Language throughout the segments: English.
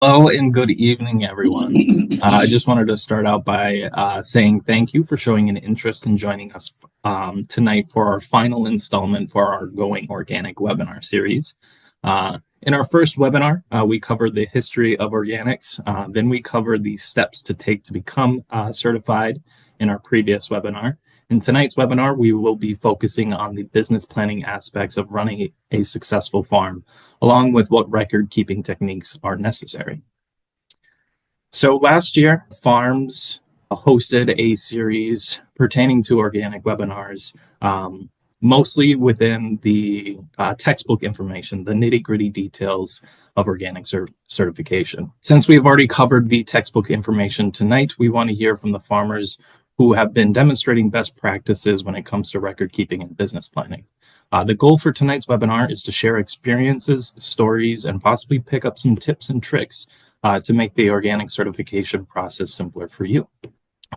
Hello and good evening, everyone. I just wanted to start out by saying thank you for showing an interest in joining us tonight for our final installment for our Going Organic webinar series. In our first webinar, we covered the history of organics. Then we covered the steps to take to become certified in our previous webinar. In tonight's webinar, we will be focusing on the business planning aspects of running a successful farm, along with what record-keeping techniques are necessary. So last year, FARRMS hosted a series pertaining to organic webinars, mostly within the textbook information, the nitty-gritty details of organic certification. Since we've already covered the textbook information tonight, we want to hear from the farmers who have been demonstrating best practices when it comes to record keeping and business planning. The goal for tonight's webinar is to share experiences, stories, and possibly pick up some tips and tricks to make the organic certification process simpler for you.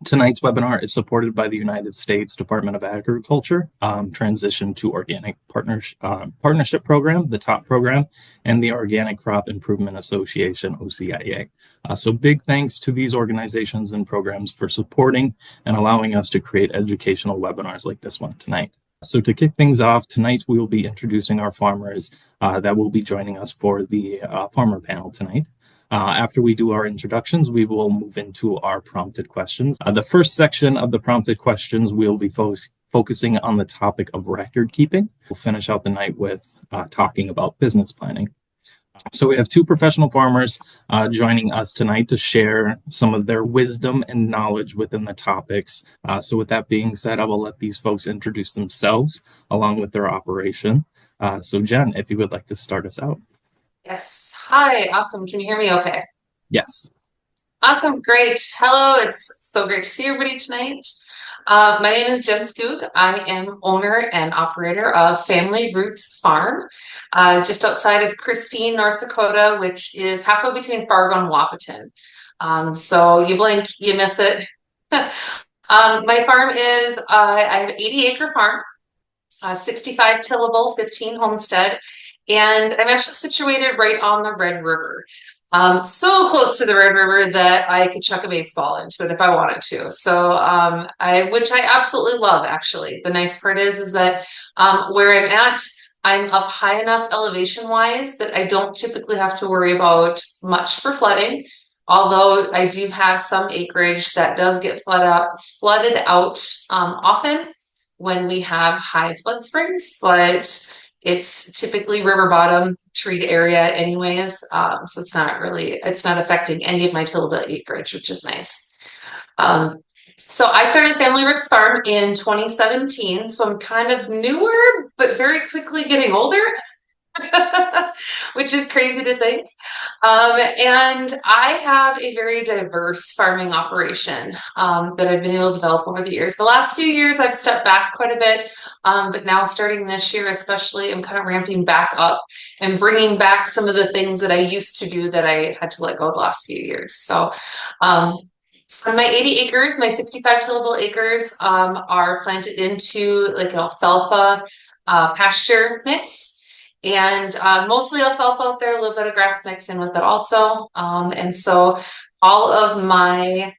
Tonight's webinar is supported by the United States Department of Agriculture, Transition to Organic Partnership Program, the TOPP program, and the Organic Crop Improvement Association, OCIA. So big thanks to these organizations and programs for supporting and allowing us to create educational webinars like this one tonight. So to kick things off, tonight we will be introducing our farmers that will be joining us for the farmer panel tonight. After we do our introductions, we will move into our prompted questions. The first section of the prompted questions, we'll be focusing on the topic of record keeping. We'll finish out the night with talking about business planning. So we have two professional farmers joining us tonight to share some of their wisdom and knowledge within the topics. So with that being said, I will let these folks introduce themselves along with their operation. So Jen, if you would like to start us out. Yes. Hi. Awesome. Can you hear me okay? Yes. Awesome. Great. Hello. It's so great to see everybody tonight. My name is Jen Skoog. I am owner and operator of Family Roots Farm, just outside of Christine, North Dakota, which is halfway between Fargo and Wahpeton. So you blink, you miss it. My farm is, I have an 80-acre farm, 65 tillable, 15 homestead. And I'm actually situated right on the Red River. So close to the Red River that I could chuck a baseball into it if I wanted to. So, which I absolutely love, actually. The nice part is that where I'm at, I'm up high enough elevation-wise that I don't typically have to worry about much for flooding. Although I do have some acreage that does get flooded out often when we have high flood springs, but it's typically river bottom treed area anyways, so it's not affecting any of my tillable acreage, which is nice. So I started Family Roots Farm in 2017, so I'm kind of newer, but very quickly getting older, which is crazy to think. And I have a very diverse farming operation that I've been able to develop over the years. The last few years, I've stepped back quite a bit, but now starting this year especially, I'm kind of ramping back up and bringing back some of the things that I used to do that I had to let go the last few years. So on my 80 acres, my 65 tillable acres are planted into like an alfalfa pasture mix. And mostly alfalfa out there, a little bit of grass mixed in with it also. And so all of my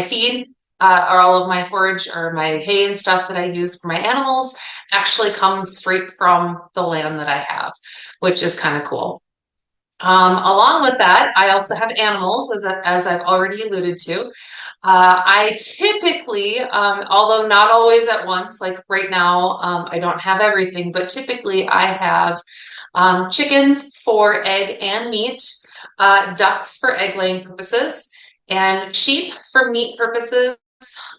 feed or all of my forage or my hay and stuff that I use for my animals actually comes straight from the land that I have, which is kind of cool. Along with that, I also have animals, as I've already alluded to. I typically, although not always at once, like right now, I don't have everything, but typically I have chickens for egg and meat, ducks for egg laying purposes, and sheep for meat purposes,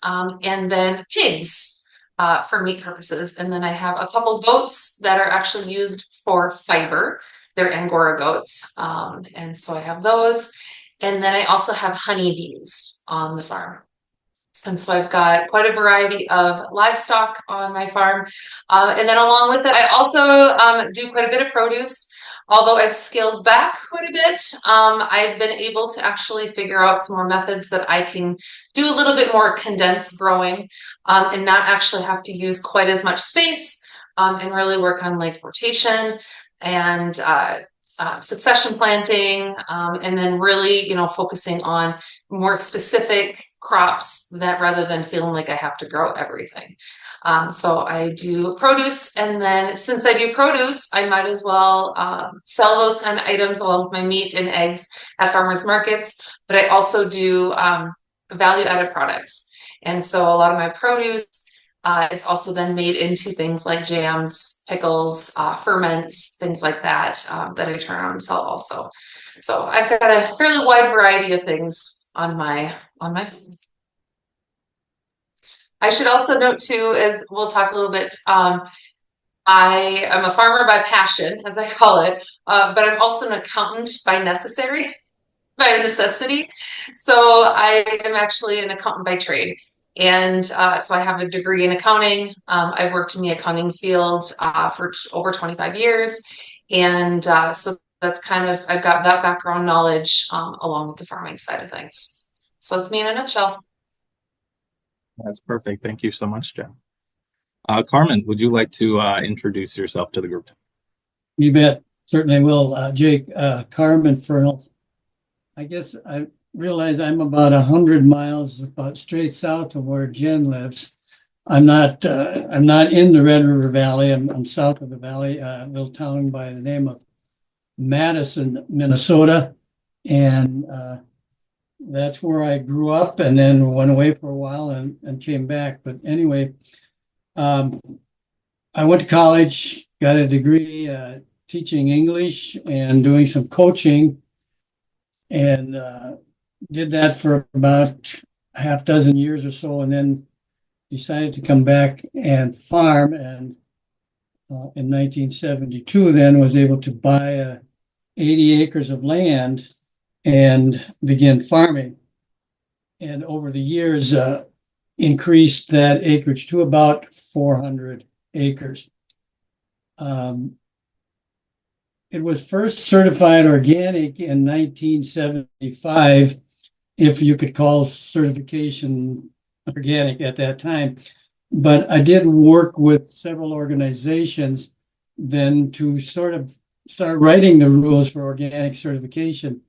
and then pigs for meat purposes. And then I have a couple goats that are actually used for fiber. They're Angora goats. And so I have those. And then I also have honeybees on the farm. And so I've got quite a variety of livestock on my farm. And then along with it, I also do quite a bit of produce. Although I've scaled back quite a bit, I've been able to actually figure out some more methods that I can do a little bit more condensed growing and not actually have to use quite as much space and really work on like rotation and succession planting, and then really, focusing on more specific crops that rather than feeling like I have to grow everything. So I do produce, and then since I do produce, I might as well sell those kind of items along with my meat and eggs at farmers markets. But I also do value-added products. And so a lot of my produce is also then made into things like jams, pickles, ferments, things like that, that I turn around and sell also. So I've got a fairly wide variety of things on my farm. I should also note too, as we'll talk a little bit, I am a farmer by passion, as I call it, but I'm also an accountant by necessity. So I am actually an accountant by trade. And so I have a degree in accounting. I've worked in the accounting field for over 25 years. And so that's I've got that background knowledge along with the farming side of things. So that's me in a nutshell. That's perfect. Thank you so much, Jen. Carmen, would you like to introduce yourself to the group? You bet. Certainly will. Jake, Carmen Fernald. I guess I realize I'm about 100 miles about straight south of where Jen lives. I'm not in the Red River Valley. I'm south of the valley, a little town by the name of Madison, Minnesota. And that's where I grew up and then went away for a while and came back. But anyway, I went to college, got a degree teaching English and doing some coaching, and did that for about a half dozen years or so, and then decided to come back and farm. And in 1972, then was able to buy 80 acres of land and begin farming. And over the years, increased that acreage to about 400 acres. It was first certified organic in 1975, if you could call certification organic at that time. But I did work with several organizations then to sort of start writing the rules for organic certification.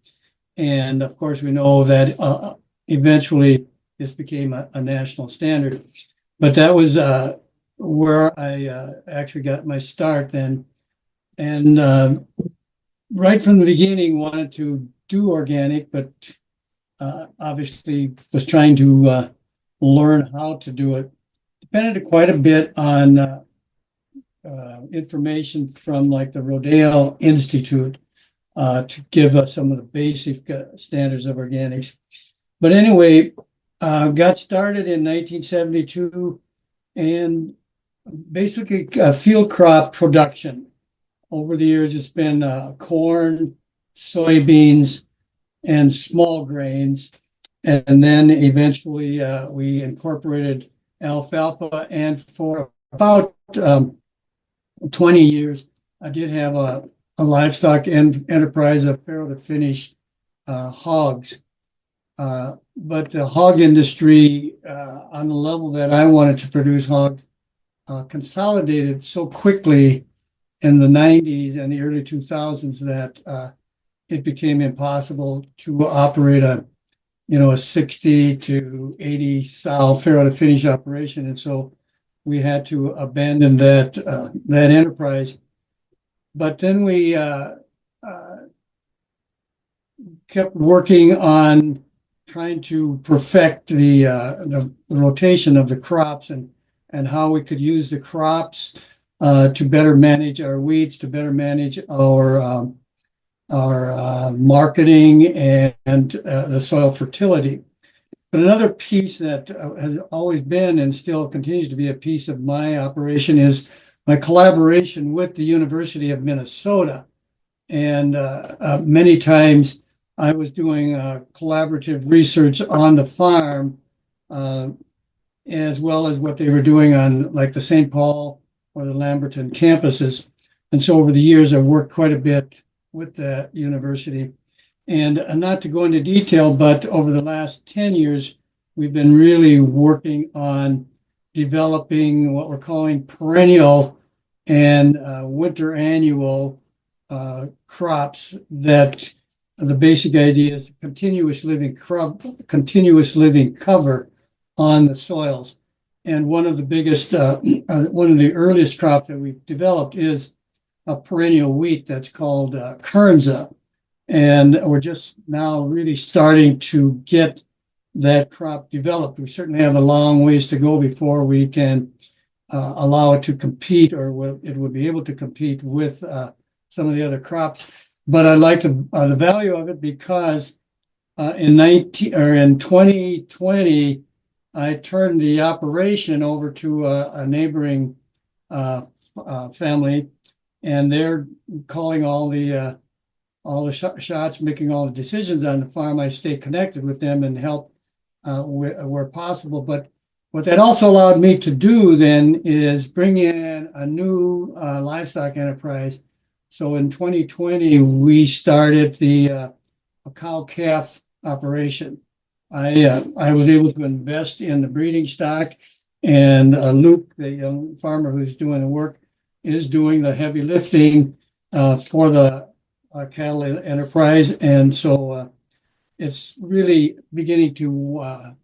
And of course, we know that eventually this became a national standard. But that was where I actually got my start then. And right from the beginning, wanted to do organic, but obviously was trying to learn how to do it. Depended quite a bit on information from like the Rodale Institute to give us some of the basic standards of organics. But anyway, got started in 1972 and basically field crop production. Over the years, it's been corn, soybeans, and small grains. And then eventually we incorporated alfalfa. And for about 20 years, I did have a livestock enterprise of farrow to finish hogs. But the hog industry, on the level that I wanted to produce hogs, consolidated so quickly in the 90s and the early 2000s that it became impossible to operate a 60 to 80 sow farrow to finish operation. And so we had to abandon that enterprise. But then we kept working on trying to perfect the rotation of the crops and how we could use the crops to better manage our weeds, to better manage our marketing and the soil fertility. But another piece that has always been and still continues to be a piece of my operation is my collaboration with the University of Minnesota. And many times I was doing collaborative research on the farm, as well as what they were doing on like the St. Paul or the Lamberton campuses. And so over the years, I've worked quite a bit with that university. And not to go into detail, but over the last 10 years, we've been really working on developing what we're calling perennial and winter annual crops that the basic idea is continuous living cover on the soils. And one of the biggest, one of the earliest crops that we've developed is a perennial wheat that's called Kernza. And we're just now really starting to get that crop developed. We certainly have a long ways to go before we can allow it to compete, or it would be able to compete with some of the other crops. But I like the value of it because in 2020, I turned the operation over to a neighboring family, and they're calling all the shots, making all the decisions on the farm. I stay connected with them and help where possible. But what that also allowed me to do then is bring in a new livestock enterprise. So in 2020, we started the cow-calf operation. I was able to invest in the breeding stock, and Luke, the young farmer who's doing the work, is doing the heavy lifting for the cattle enterprise. And so it's really beginning to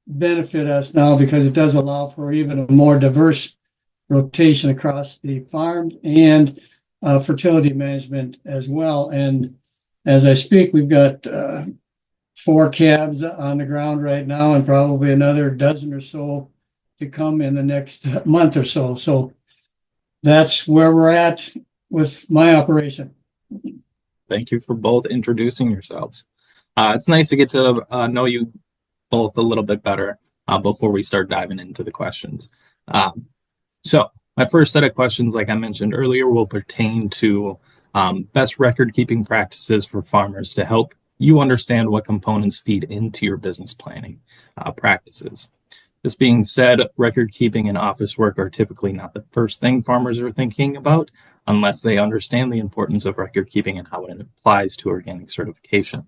benefit us now, because it does allow for even a more diverse rotation across the farms and fertility management as well. And as I speak, we've got 4 calves on the ground right now, and probably another dozen or so to come in the next month or so. So that's where we're at with my operation. Thank you for both introducing yourselves. It's nice to get to know you both a little bit better before we start diving into the questions. So my first set of questions, like I mentioned earlier, will pertain to best record-keeping practices for farmers to help you understand what components feed into your business planning practices. This being said, record-keeping and office work are typically not the first thing farmers are thinking about unless they understand the importance of record-keeping and how it applies to organic certification.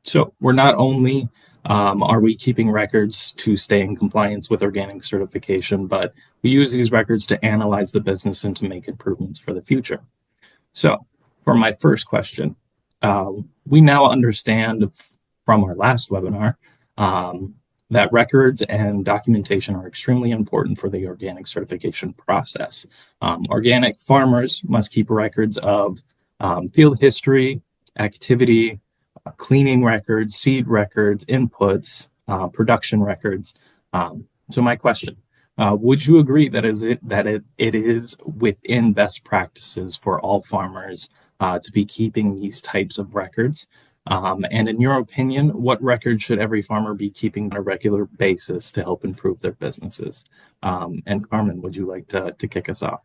So we're not only are we keeping records to stay in compliance with organic certification, but we use these records to analyze the business and to make improvements for the future. So for my first question, we now understand from our last webinar that records and documentation are extremely important for the organic certification process. Organic farmers must keep records of field history, activity, cleaning records, seed records, inputs, production records. So my question, would you agree that it is within best practices for all farmers to be keeping these types of records? And in your opinion, what records should every farmer be keeping on a regular basis to help improve their businesses? And Carmen, would you like to kick us off?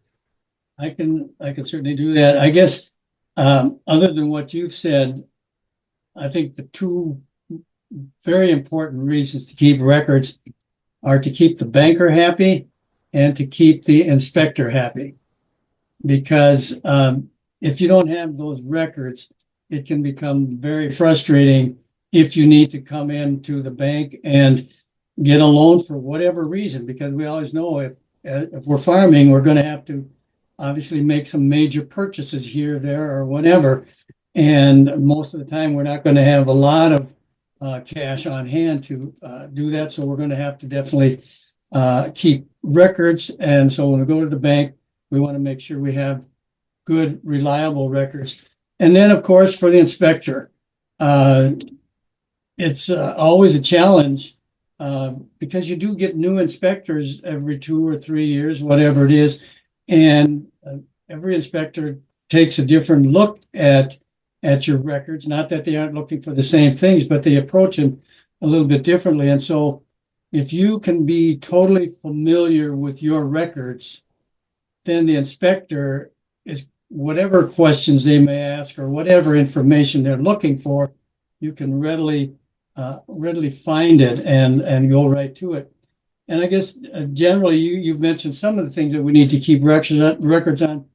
I can certainly do that. I guess other than what you've said, I think the 2 very important reasons to keep records are to keep the banker happy and to keep the inspector happy. Because if you don't have those records, it can become very frustrating if you need to come into the bank and get a loan for whatever reason, because we always know if we're farming, we're going to have to obviously make some major purchases here, there, or whatever. And most of the time, we're not going to have a lot of cash on hand to do that. So we're going to have to definitely keep records. And so when we go to the bank, we want to make sure we have good, reliable records. And then, of course, for the inspector, it's always a challenge because you do get new inspectors every 2 or 3 years, whatever it is. And every inspector takes a different look at your records. Not that they aren't looking for the same things, but they approach them a little bit differently. And so if you can be totally familiar with your records, then the inspector is, whatever questions they may ask or whatever information they're looking for, you can readily find it and go right to it. And I guess generally you've mentioned some of the things that we need to keep records on.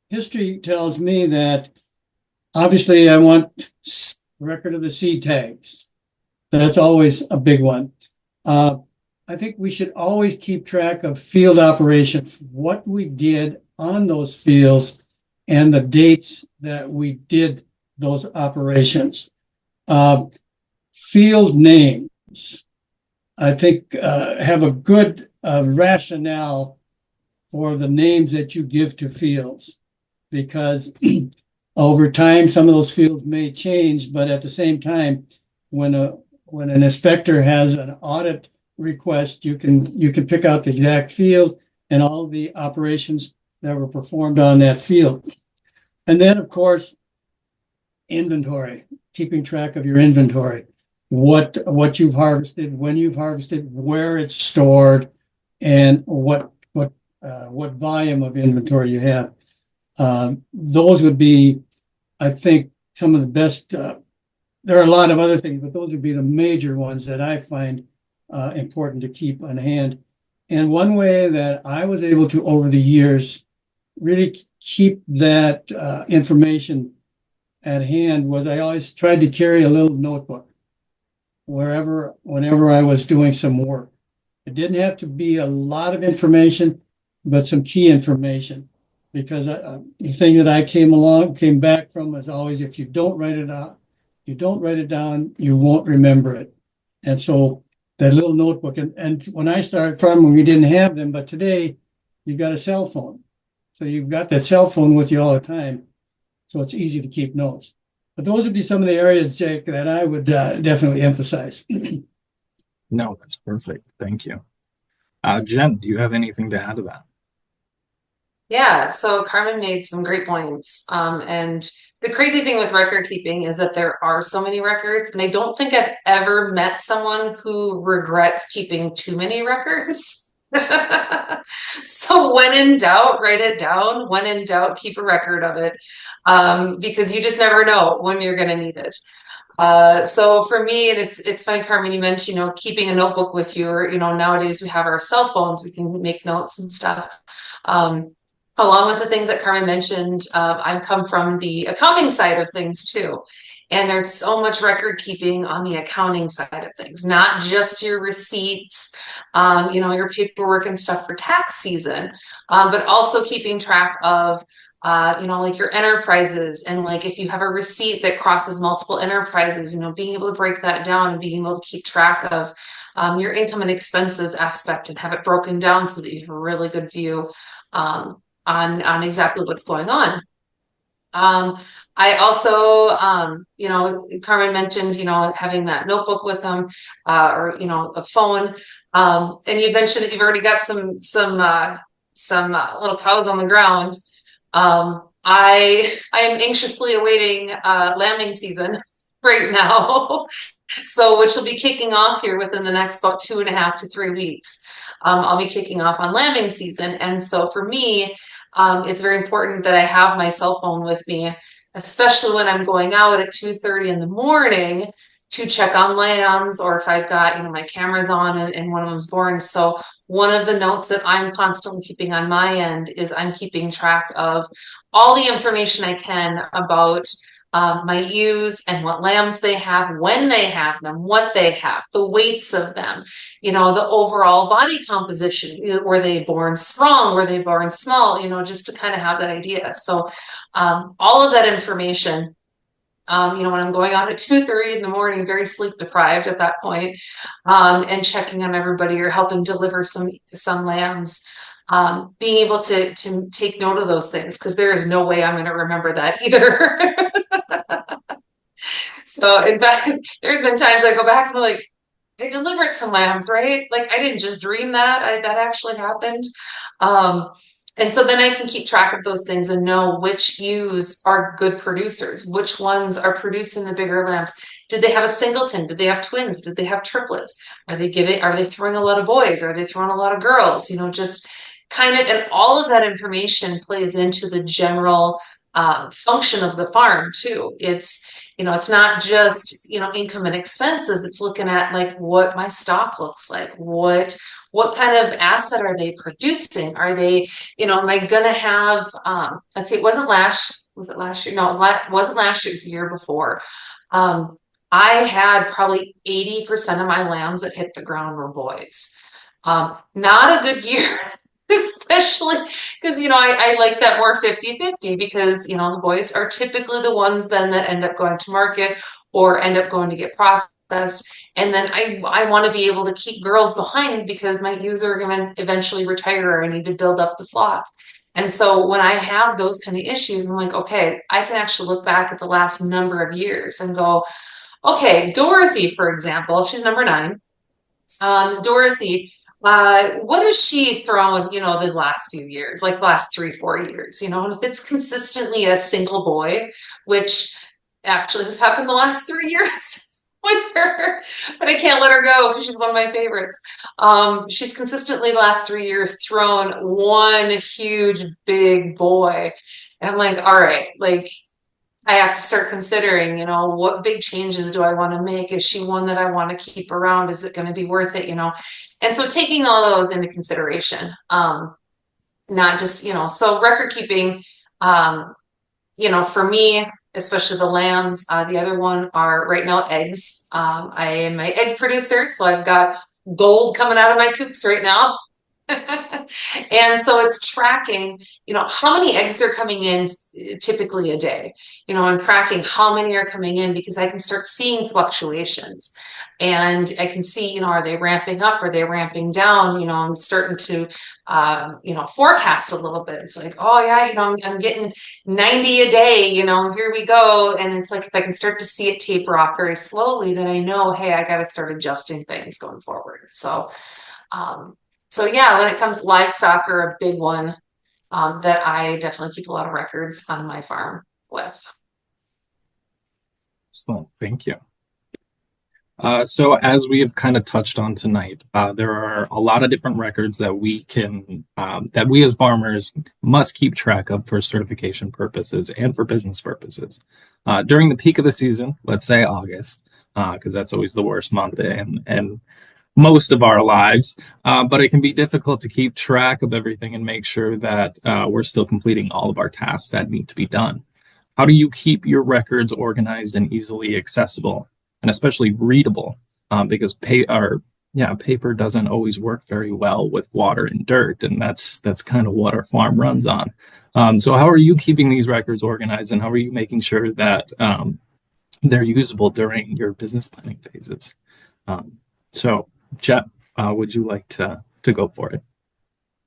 History tells me that obviously I want record of the seed tags. That's always a big one. I think we should always keep track of field operations, what we did on those fields, and the dates that we did those operations. Field names, I think, have a good rationale for the names that you give to fields, because over time some of those fields may change, but at the same time, when an inspector has an audit request, you can pick out the exact field and all the operations that were performed on that field. And then, of course, inventory, keeping track of your inventory, what you've harvested, when you've harvested, where it's stored, and what volume of inventory you have. Those would be, I think, some of the best. There are a lot of other things, but those would be the major ones that I find important to keep on hand. And one way that I was able to, over the years, really keep that information at hand was I always tried to carry a little notebook whenever I was doing some work. It didn't have to be a lot of information, but some key information, because the thing that I came back from was always, if you don't write it down, you won't remember it. And so that little notebook, and when I started farming, we didn't have them, but today you've got a cell phone. So you've got that cell phone with you all the time. So it's easy to keep notes. But those would be some of the areas, Jake, that I would definitely emphasize. No, that's perfect. Thank you. Jen, do you have anything to add to that? Yeah, so Carmen made some great points. And the crazy thing with record keeping is that there are so many records, and I don't think I've ever met someone who regrets keeping too many records. So when in doubt, write it down. When in doubt, keep a record of it, because you just never know when you're going to need it. So for me, and it's funny, Carmen, you mentioned, keeping a notebook with you, or, nowadays we have our cell phones, we can make notes and stuff. Along with the things that Carmen mentioned, I come from the accounting side of things too. And there's so much record keeping on the accounting side of things, not just your receipts, your paperwork and stuff for tax season, but also keeping track of, like your enterprises, and like if you have a receipt that crosses multiple enterprises, being able to break that down and being able to keep track of your income and expenses aspect and have it broken down so that you have a really good view on exactly what's going on. I also, Carmen mentioned, having that notebook with them, or, a phone. And you mentioned that you've already got some little cows on the ground. I am anxiously awaiting lambing season right now. So, which will be kicking off here within the next about 2.5 to 3 weeks. I'll be kicking off on lambing season. And so for me, it's very important that I have my cell phone with me, especially when I'm going out at 2:30 in the morning to check on lambs, or if I've got, my cameras on and one of them's born. So one of the notes that I'm constantly keeping on my end is I'm keeping track of all the information I can about my ewes and what lambs they have, when they have them, what they have, the weights of them, the overall body composition. Were they born strong? Were they born small? Just to kind of have that idea. So all of that information, when I'm going out at 2:30 in the morning, very sleep deprived at that point, and checking on everybody or helping deliver some lambs, being able to take note of those things, because there is no way I'm going to remember that either. So in fact, there's been times I go back and I'm like, I delivered some lambs, right? Like I didn't just dream that, that actually happened. And so then I can keep track of those things and know which ewes are good producers, which ones are producing the bigger lambs. Did they have a singleton? Did they have twins? Did they have triplets? Are they throwing a lot of boys? Are they throwing a lot of girls? Just kind of, and all of that information plays into the general function of the farm too. It's not just, income and expenses. It's looking at like what my stock looks like, what kind of asset are they producing? Are they, am I going to have, let's see, was it last year? No, it wasn't last year, it was the year before. I had probably 80% of my lambs that hit the ground were boys. Not a good year. especially because, I like that more 50-50 because, the boys are typically the ones then that end up going to market or end up going to get processed. And then I want to be able to keep girls behind because my ewes are going to eventually retire or I need to build up the flock. And so when I have those kind of issues, I'm like, okay, I can actually look back at the last number of years and go, okay, Dorothy, for example, she's number 9. Dorothy, what has she thrown, the last few years, like the last 3-4 years, and if it's consistently a single boy, which actually has happened the last 3 years with her, but I can't let her go because she's one of my favorites. She's consistently the last 3 years thrown one huge big boy. And I'm like, all right, like I have to start considering, what big changes do I want to make? Is she one that I want to keep around? Is it going to be worth it? And so taking all those into consideration, not just, so record keeping, for me, especially the lambs, the other one are right now eggs. I am my egg producer, so I've got gold coming out of my coops right now. And so it's tracking, how many eggs are coming in typically a day, and tracking how many are coming in because I can start seeing fluctuations and I can see, are they ramping up? Are they ramping down? I'm starting to, forecast a little bit. It's like, oh yeah, I'm getting 90 a day, here we go. And it's like, if I can start to see it taper off very slowly, then I know, hey, I got to start adjusting things going forward. So yeah, when it comes to livestock are a big one that I definitely keep a lot of records on my farm with. Excellent. Thank you. So as we have kind of touched on tonight, there are a lot of different records that we as farmers must keep track of for certification purposes and for business purposes. During the peak of the season, let's say August, because that's always the worst month and most of our lives, but it can be difficult to keep track of everything and make sure that we're still completing all of our tasks that need to be done. How do you keep your records organized and easily accessible, and especially readable? Because paper doesn't always work very well with water and dirt, and that's kind of what our farm runs on. So how are you keeping these records organized, and how are you making sure that they're usable during your business planning phases? So Jet, would you like to go for it?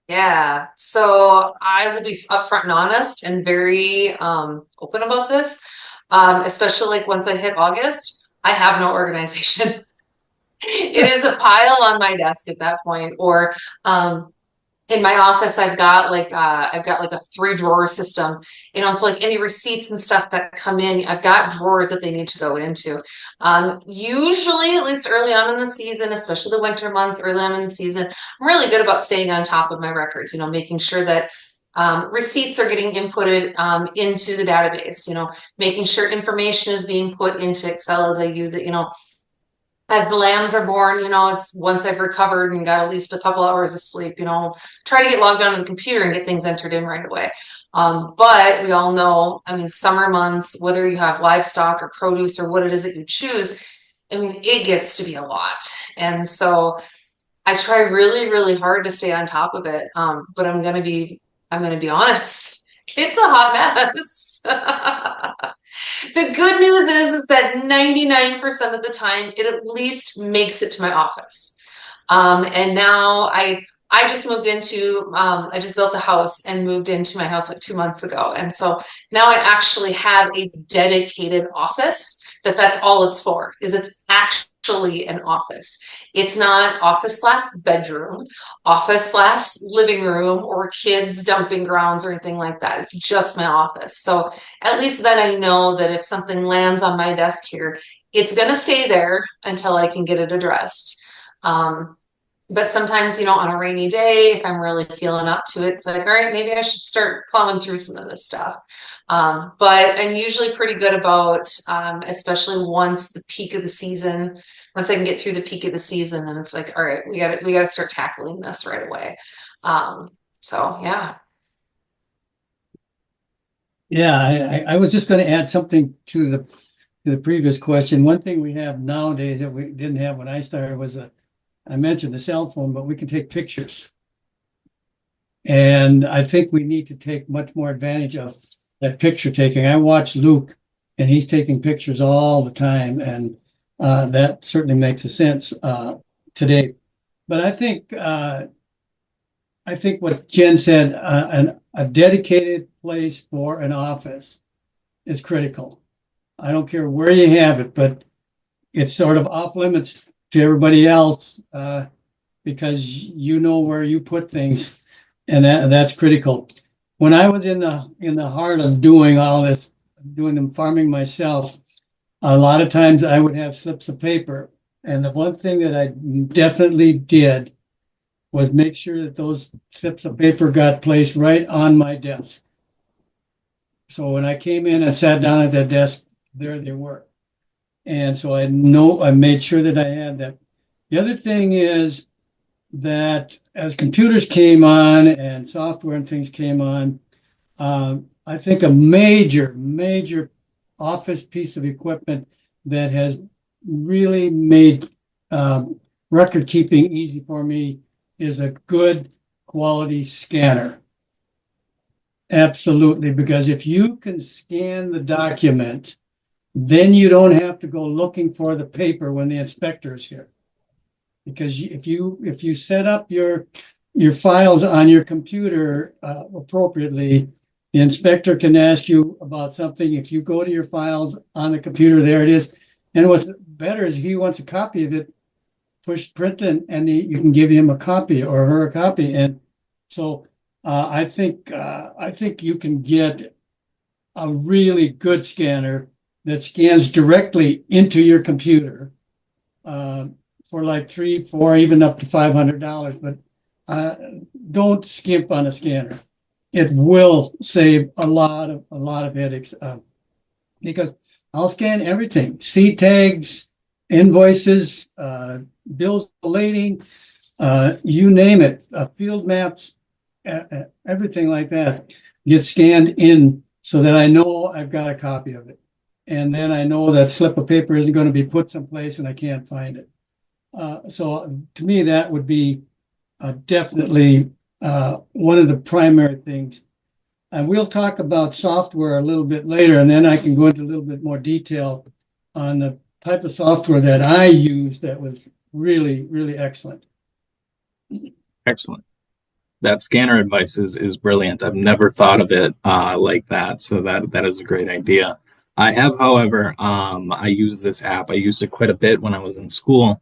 Yeah, so I will be upfront and honest and very open about this, especially like once I hit August, I have no organization. It is a pile on my desk at that point, or in my office, I've got like a 3-drawer system. It's like any receipts and stuff that come in, I've got drawers that they need to go into. Usually, at least early on in the season, especially the winter months, early on in the season, I'm really good about staying on top of my records, making sure that receipts are getting inputted into the database, making sure information is being put into Excel as I use it, as the lambs are born, it's once I've recovered and got at least a couple hours of sleep, try to get logged onto the computer and get things entered in right away. But we all know, summer months, whether you have livestock or produce or what it is that you choose, it gets to be a lot. And so I try really, really hard to stay on top of it. But I'm going to be honest. It's a hot mess. The good news is that 99% of the time, it at least makes it to my office. And now I just moved into, I just built a house and moved into my house like 2 months ago. And so now I actually have a dedicated office that's all it's for, is it's actually an office. It's not office/bedroom, office/living room, or kids dumping grounds or anything like that. It's just my office. So at least then I know that if something lands on my desk here, it's going to stay there until I can get it addressed. But sometimes, on a rainy day, if I'm really feeling up to it, it's like, all right, maybe I should start plowing through some of this stuff. But I'm usually pretty good about, especially once the peak of the season, once I can get through the peak of the season, then it's like, all right, we got to start tackling this right away. So yeah. Yeah, I was just going to add something to the previous question. One thing we have nowadays that we didn't have when I started was I mentioned the cell phone, but we can take pictures. And I think we need to take much more advantage of that picture taking. I watch Luke, and he's taking pictures all the time, and that certainly makes a sense today. But I think what Jen said, a dedicated place for an office is critical. I don't care where you have it, but it's sort of off limits to everybody else because you know where you put things, and that's critical. When I was in the heart of doing all this, doing the farming myself, a lot of times I would have slips of paper, and the one thing that I definitely did was make sure that those slips of paper got placed right on my desk. So when I came in and sat down at that desk, there they were. And so I made sure that I had that. The other thing is that as computers came on and software and things came on, I think a major office piece of equipment that has really made record keeping easy for me is a good quality scanner. Absolutely, because if you can scan the document, then you don't have to go looking for the paper when the inspector is here. Because if you set up your files on your computer appropriately, the inspector can ask you about something. If you go to your files on the computer, there it is. And what's better is if he wants a copy of it, push print and you can give him a copy or her a copy. And so I think you can get a really good scanner that scans directly into your computer for like $300, $400, even up to $500. But don't skimp on a scanner. It will save a lot of headaches because I'll scan everything: C tags, invoices, bills of lading, you name it, field maps, everything like that gets scanned in so that I know I've got a copy of it. And then I know that slip of paper isn't going to be put someplace and I can't find it. So to me, that would be definitely one of the primary things. And we'll talk about software a little bit later, and then I can go into a little bit more detail on the type of software that I used that was really, really excellent. Excellent. That scanner advice is brilliant. I've never thought of it like that. So that is a great idea. I have, however, I use this app. I used it quite a bit when I was in school,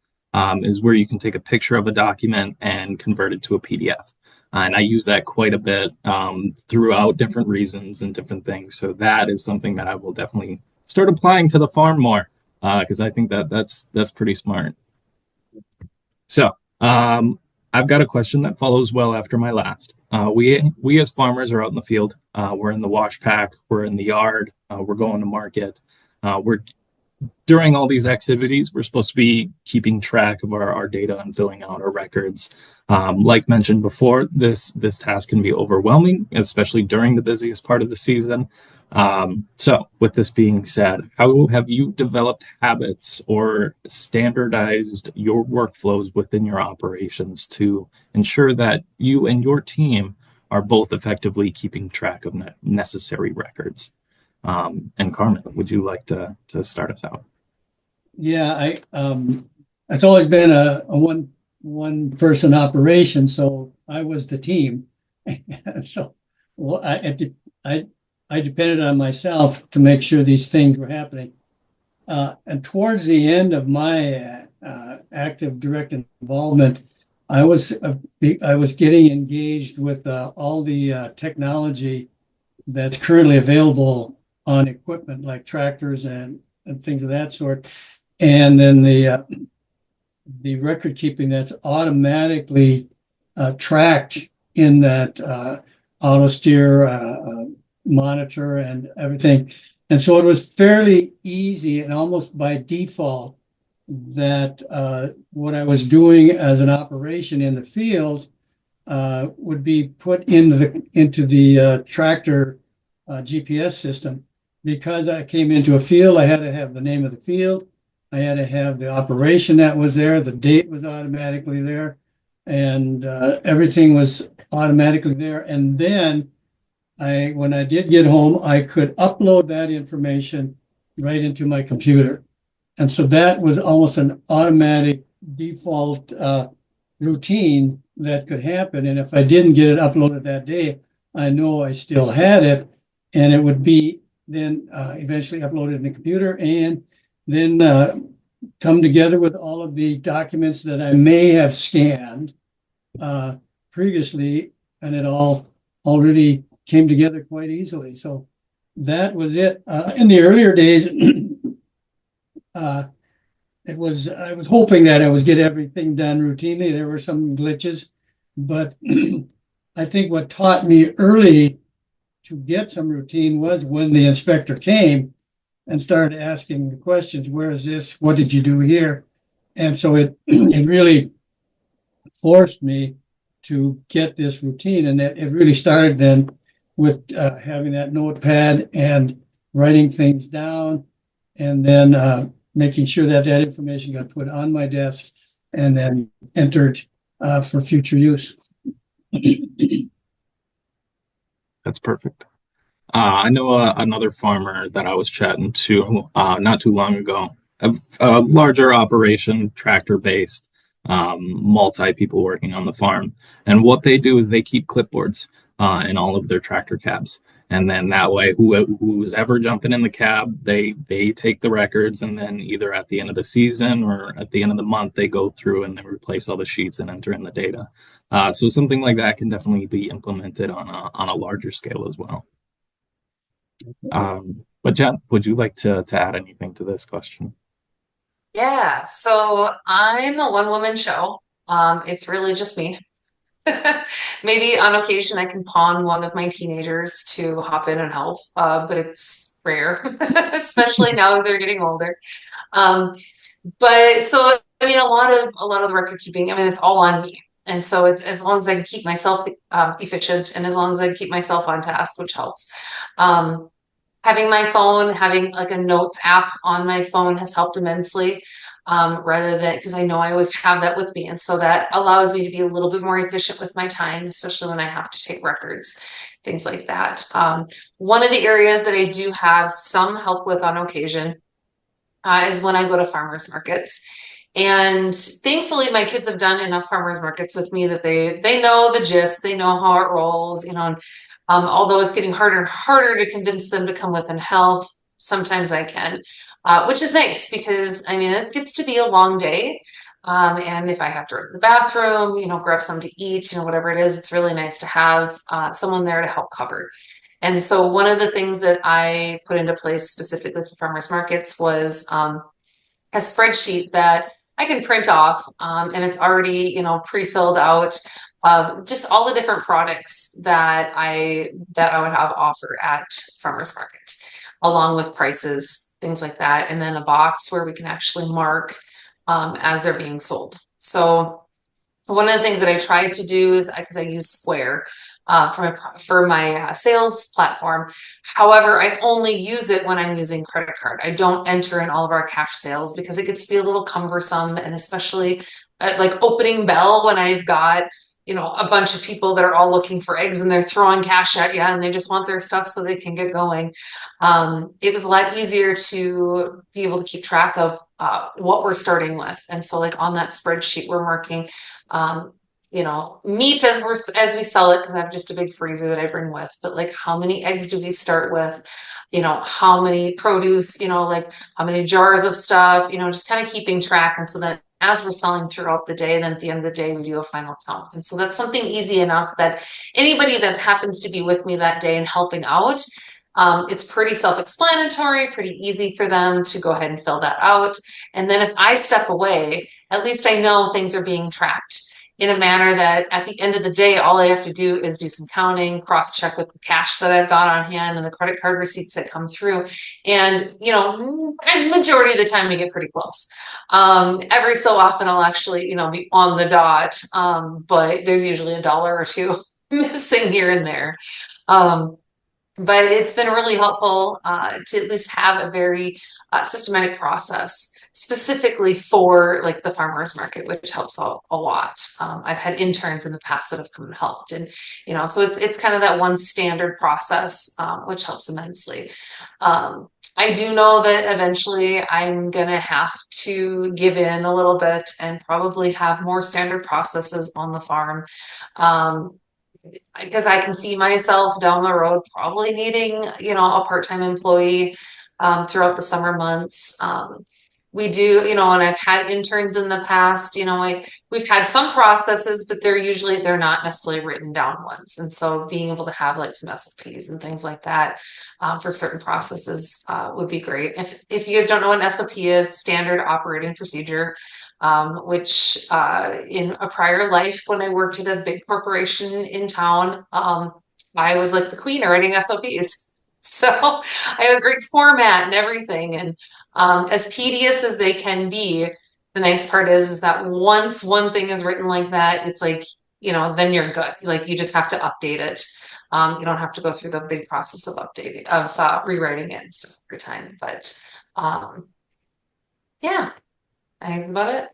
is where you can take a picture of a document and convert it to a PDF. And I use that quite a bit throughout different reasons and different things. So that is something that I will definitely start applying to the farm more because I think that's pretty smart. So I've got a question that follows well after my last. We as farmers are out in the field. We're in the wash pack. We're in the yard. We're going to market. During all these activities, we're supposed to be keeping track of our data and filling out our records. Like mentioned before, this task can be overwhelming, especially during the busiest part of the season. So with this being said, how have you developed habits or standardized your workflows within your operations to ensure that you and your team are both effectively keeping track of necessary records? And Carmen, would you like to start us out? Yeah, it's always been a one person operation, so I was the team. So I depended on myself to make sure these things were happening. And towards the end of my active direct involvement, I was getting engaged with all the technology that's currently available on equipment like tractors and things of that sort. And then the record keeping that's automatically tracked in that auto steer monitor and everything. And so it was fairly easy and almost by default that what I was doing as an operation in the field would be put into the tractor GPS system. Because I came into a field, I had to have the name of the field. I had to have the operation that was there. The date was automatically there. and everything was automatically there. And then when I did get home, I could upload that information right into my computer. And so that was almost an automatic default routine that could happen. And if I didn't get it uploaded that day, I know I still had it, and it would be then eventually uploaded in the computer, and then come together with all of the documents that I may have scanned previously, and it all already came together quite easily. So that was it. In the earlier days, I was hoping that I was get everything done routinely. There were some glitches, but I think what taught me early to get some routine was when the inspector came and started asking the questions. Where is this? What did you do here? And so it really forced me to get this routine, and it really started then with having that notepad and writing things down, and then making sure that that information got put on my desk and then entered for future use. That's perfect. I know another farmer that I was chatting to not too long ago, a larger operation, tractor based, multi people working on the farm. And what they do is they keep clipboards in all of their tractor cabs. And then that way, who's ever jumping in the cab, they take the records, and then either at the end of the season or at the end of the month, they go through and they replace all the sheets and enter in the data. So something like that can definitely be implemented on a larger scale as well. But Jen, would you like to add anything to this question? Yeah, so I'm a one-woman show. It's really just me. Maybe on occasion I can pawn one of my teenagers to hop in and help, but it's rare, especially now that they're getting older. Um, but so I mean, a lot of the record keeping, I mean, it's all on me. And so it's as long as I can keep myself efficient, and as long as I can keep myself on task, which helps. Um, Having my phone, having like a notes app on my phone has helped immensely, rather than, because I know I always have that with me. And so that allows me to be a little bit more efficient with my time, especially when I have to take records, things like that. One of the areas that I do have some help with on occasion is when I go to farmers markets. And thankfully, my kids have done enough farmers markets with me that they know the gist, they know how it rolls, you know. And, although it's getting harder and harder to convince them to come with and help, sometimes I can, which is nice because I mean it gets to be a long day. And if I have to run to the bathroom, you know, grab something to eat, you know, whatever it is, it's really nice to have someone there to help cover. And so one of the things that I put into place specifically for farmers markets was a spreadsheet that I can print off, and it's already, you know, pre-filled out of just all the different products that I would have offer at farmers market, along with prices, things like that, and then a box where we can actually mark as they're being sold. So one of the things that I tried to do is, because I use Square for my sales platform. However, I only use it when I'm using credit card. I don't enter in all of our cash sales because it gets to be a little cumbersome, and especially at like opening bell when I've got, you know, a bunch of people that are all looking for eggs and they're throwing cash at you and they just want their stuff so they can get going. It was a lot easier to be able to keep track of what we're starting with. And so like on that spreadsheet, we're marking you know, meat as we sell it, because I have just a big freezer that I bring with, but like how many eggs do we start with? You know, how many produce, you know, like how many jars of stuff, you know, just kind of keeping track. And so that as we're selling throughout the day, then at the end of the day, we do a final count. And so that's something easy enough that anybody that happens to be with me that day and helping out, it's pretty self-explanatory, pretty easy for them to go ahead and fill that out. And then if I step away, at least I know things are being tracked in a manner that at the end of the day, all I have to do is do some counting, cross-check with the cash that I've got on hand and the credit card receipts that come through. And, you know, majority of the time we get pretty close. Every so often I'll actually, you know, be on the dot, but there's usually $1 or $2 missing here and there. But it's been really helpful to at least have a very systematic process specifically for like the farmers market, which helps out a lot. I've had interns in the past that have come and helped, and so it's kind of that one standard process, which helps immensely. I do know that eventually I'm gonna have to give in a little bit and probably have more standard processes on the farm. Because I can see myself down the road probably needing, a part-time employee throughout the summer months. We do, and I've had interns in the past, we've had some processes, but they're not necessarily written down ones. And so being able to have like some SOPs and things like that for certain processes would be great. If you guys don't know what an SOP is, standard operating procedure, which in a prior life when I worked at a big corporation in town, I was like the queen of writing SOPs. So I have a great format and everything. And as tedious as they can be, the nice part is that once one thing is written like that, it's like, then you're good. Like you just have to update it. You don't have to go through the big process of updating, of rewriting it and stuff every time. But yeah, I think that's about it.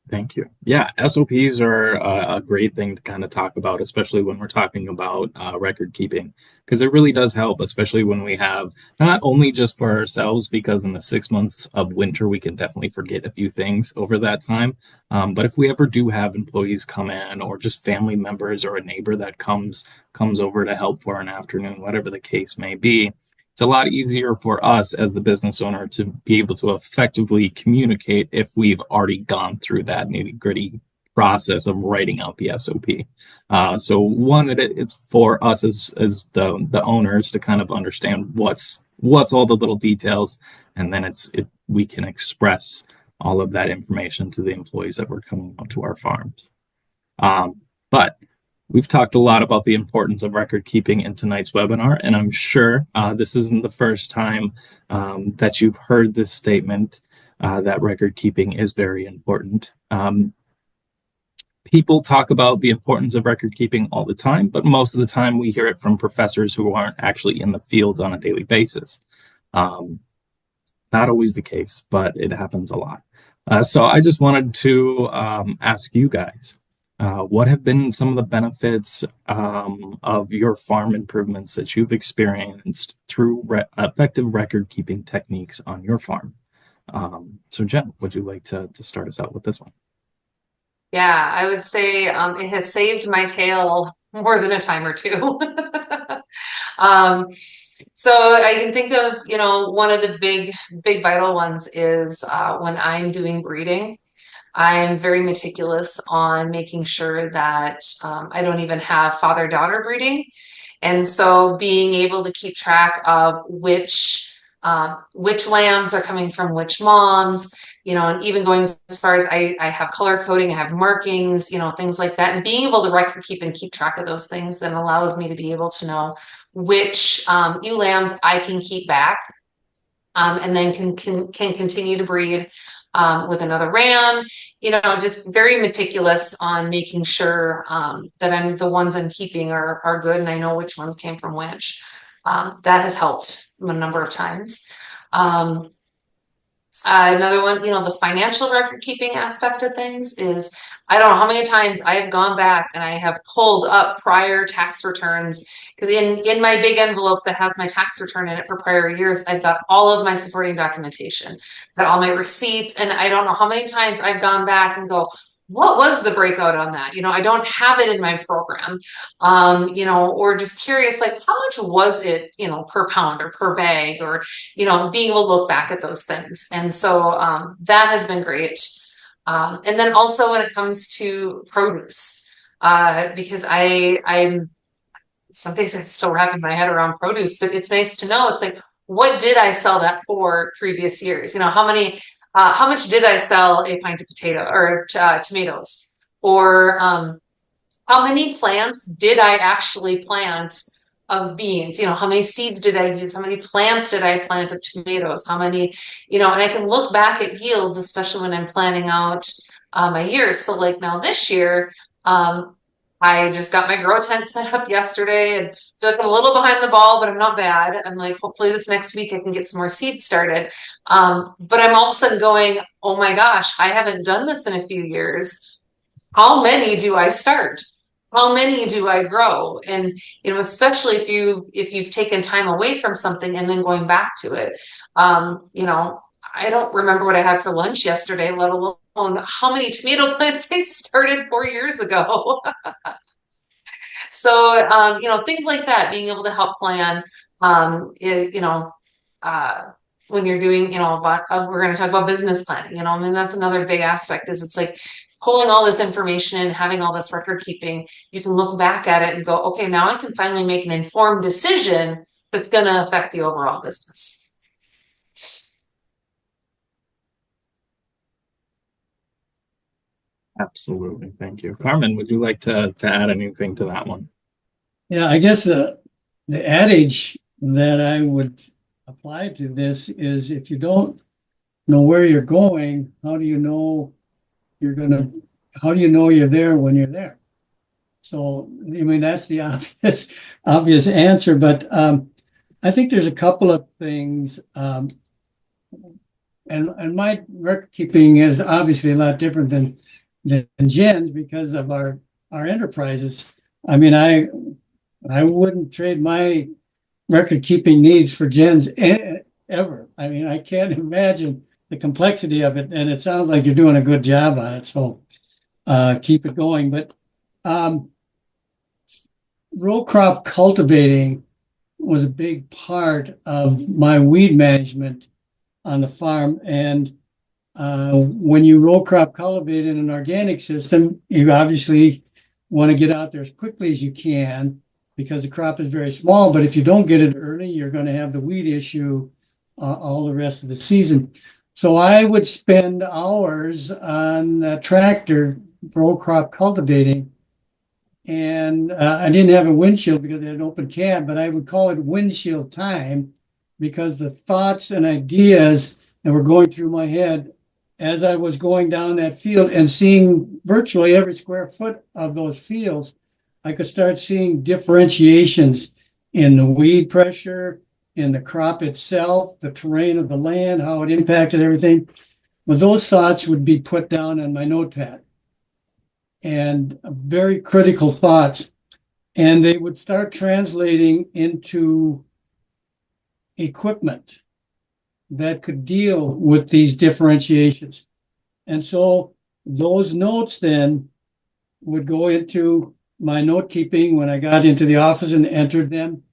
Thank you. Yeah, SOPs are a great thing to kind of talk about, especially when we're talking about record keeping, because it really does help, especially when we have not only just for ourselves, because in the 6 months of winter, we can definitely forget a few things over that time. But if we ever do have employees come in or just family members or a neighbor that comes over to help for an afternoon, whatever the case may be, it's a lot easier for us as the business owner to be able to effectively communicate if we've already gone through that nitty-gritty process of writing out the SOP. So one, it's for us as the owners to kind of understand what's all the little details, and then we can express all of that information to the employees that were coming out to our farms. But we've talked a lot about the importance of record keeping in tonight's webinar, and I'm sure this isn't the first time that you've heard this statement that record keeping is very important. People talk about the importance of record keeping all the time, but most of the time we hear it from professors who aren't actually in the field on a daily basis. Not always the case, but it happens a lot. So I just wanted to ask you guys, what have been some of the benefits of your farm improvements that you've experienced through effective record keeping techniques on your farm? So Jen, would you like to start us out with this one? Yeah, I would say it has saved my tail more than a time or two. So I can think of, one of the big vital ones is when I'm doing breeding. I'm very meticulous on making sure that I don't even have father-daughter breeding. And so being able to keep track of which lambs are coming from which moms, and even going as far as I have color coding, I have markings, things like that. And being able to record keep and keep track of those things then allows me to be able to know which ewe lambs I can keep back and then can continue to breed with another ram, just very meticulous on making sure that the ones I'm keeping are good and I know which ones came from which. That has helped a number of times. Another one, the financial record keeping aspect of things is, I don't know how many times I have gone back and I have pulled up prior tax returns, because in my big envelope that has my tax return in it for prior years, I've got all of my supporting documentation, I've got all my receipts, and I don't know how many times I've gone back and go, what was the breakout on that? I don't have it in my program, or just curious, like how much was it, per pound or per bag, or, being able to look back at those things. And so that has been great. And then also when it comes to produce, because I'm some days I'm still wrapping my head around produce, but it's nice to know, it's like, what did I sell that for previous years? How much did I sell a pint of potato or tomatoes? Or how many plants did I actually plant of beans? How many seeds did I use? How many plants did I plant of tomatoes? How many, and I can look back at yields, especially when I'm planning out my years. So like now this year, I just got my grow tent set up yesterday and feel like I'm a little behind the ball, but I'm not bad. I'm like, hopefully this next week I can get some more seeds started. But I'm all of a sudden going, oh my gosh, I haven't done this in a few years. How many do I start? How many do I grow? And especially if you've taken time away from something and then going back to it. I don't remember what I had for lunch yesterday, let alone how many tomato plants I started 4 years ago. So, things like that, being able to help plan, uh, when you're doing, we're going to talk about business planning, I mean, that's another big aspect is it's like pulling all this information and having all this record keeping, you can look back at it and go, okay, now I can finally make an informed decision that's going to affect the overall business. Absolutely. Thank you. Carmen, would you like to add anything to that one? Yeah, I guess the adage that I would apply to this is if you don't know where you're going, how do you know you're there when you're there? So, I mean, that's the obvious answer, but I think there's a couple of things. And my record keeping is obviously a lot different than Jen's because of our enterprises. I mean, I wouldn't trade my record keeping needs for Jen's ever. I mean, I can't imagine the complexity of it, and it sounds like you're doing a good job on it. So keep it going. But row crop cultivating was a big part of my weed management on the farm, and when you row crop cultivate in an organic system, you obviously want to get out there as quickly as you can because the crop is very small. But if you don't get it early, you're going to have the weed issue all the rest of the season. So I would spend hours on a tractor row crop cultivating. And I didn't have a windshield because I had an open cab, but I would call it windshield time because the thoughts and ideas that were going through my head as I was going down that field and seeing virtually every square foot of those fields, I could start seeing differentiations in the weed pressure, in the crop itself, the terrain of the land, how it impacted everything. But those thoughts would be put down on my notepad. And very critical thoughts. And they would start translating into equipment that could deal with these differentiations. And so those notes then would go into my note keeping when I got into the office and entered them.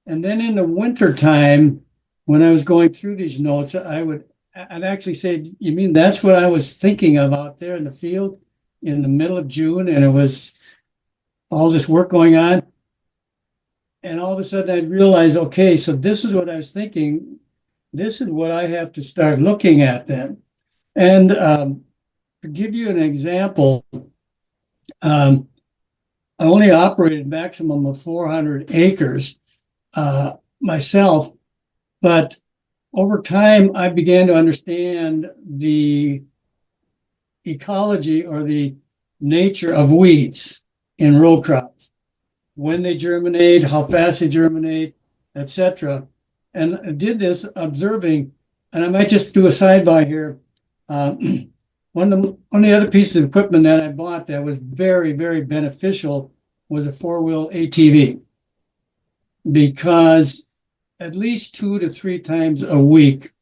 And then in the winter time, when I was going through these notes, I'd actually say, you mean that's what I was thinking of out there in the field in the middle of June, and it was all this work going on? And all of a sudden I'd realize, okay, so this is what I was thinking. This is what I have to start looking at then. And to give you an example, I only operated maximum of 400 acres myself, but over time I began to understand the ecology or the nature of weeds in row crops, when they germinate, how fast they germinate, etc. And I did this observing, and I might just do a sidebar here. One of the other pieces of equipment that I bought that was very, very beneficial was a 4-wheel ATV, because at least 2 to 3 times a week,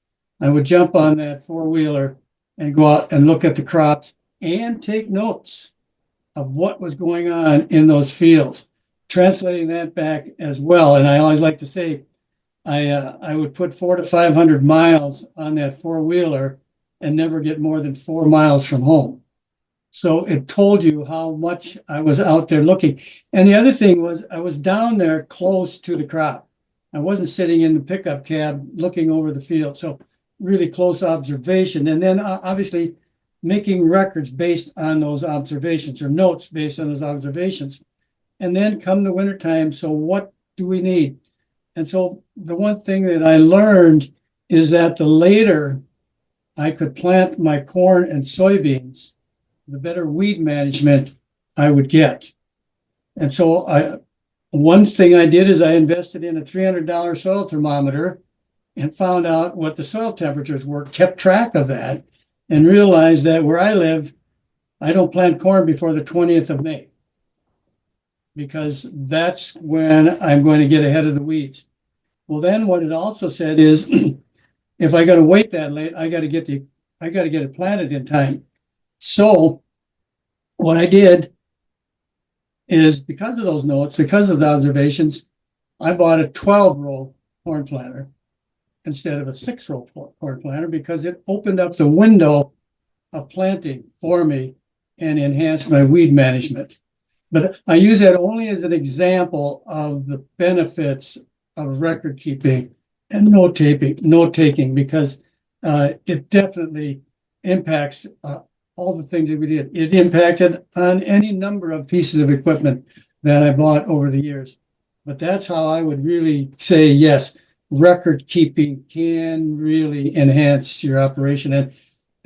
I would jump on that 4-wheeler and go out and look at the crops and take notes of what was going on in those fields, translating that back as well. And I always like to say, I would put 400 to 500 miles on that 4-wheeler and never get more than 4 miles from home. So it told you how much I was out there looking. And the other thing was I was down there close to the crop. I wasn't sitting in the pickup cab looking over the field. So really close observation. And then obviously making records based on those observations, or notes based on those observations. And then come the wintertime, so what do we need? And so the one thing that I learned is that the later I could plant my corn and soybeans, the better weed management I would get. And so one thing I did is I invested in a $300 soil thermometer and found out what the soil temperatures were, kept track of that, and realized that where I live, I don't plant corn before the 20th of May, because that's when I'm going to get ahead of the weeds. Well, then what it also said is, if I got to wait that late, I got to get it planted in time. So what I did is, because of those notes, because of the observations, I bought a 12-row corn planter instead of a 6-row corn planter, because it opened up the window of planting for me and enhanced my weed management. But I use that only as an example of the benefits of record keeping and note taking, because it definitely impacts all the things that we did. It impacted on any number of pieces of equipment that I bought over the years. But that's how I would really say, yes, record keeping can really enhance your operation. And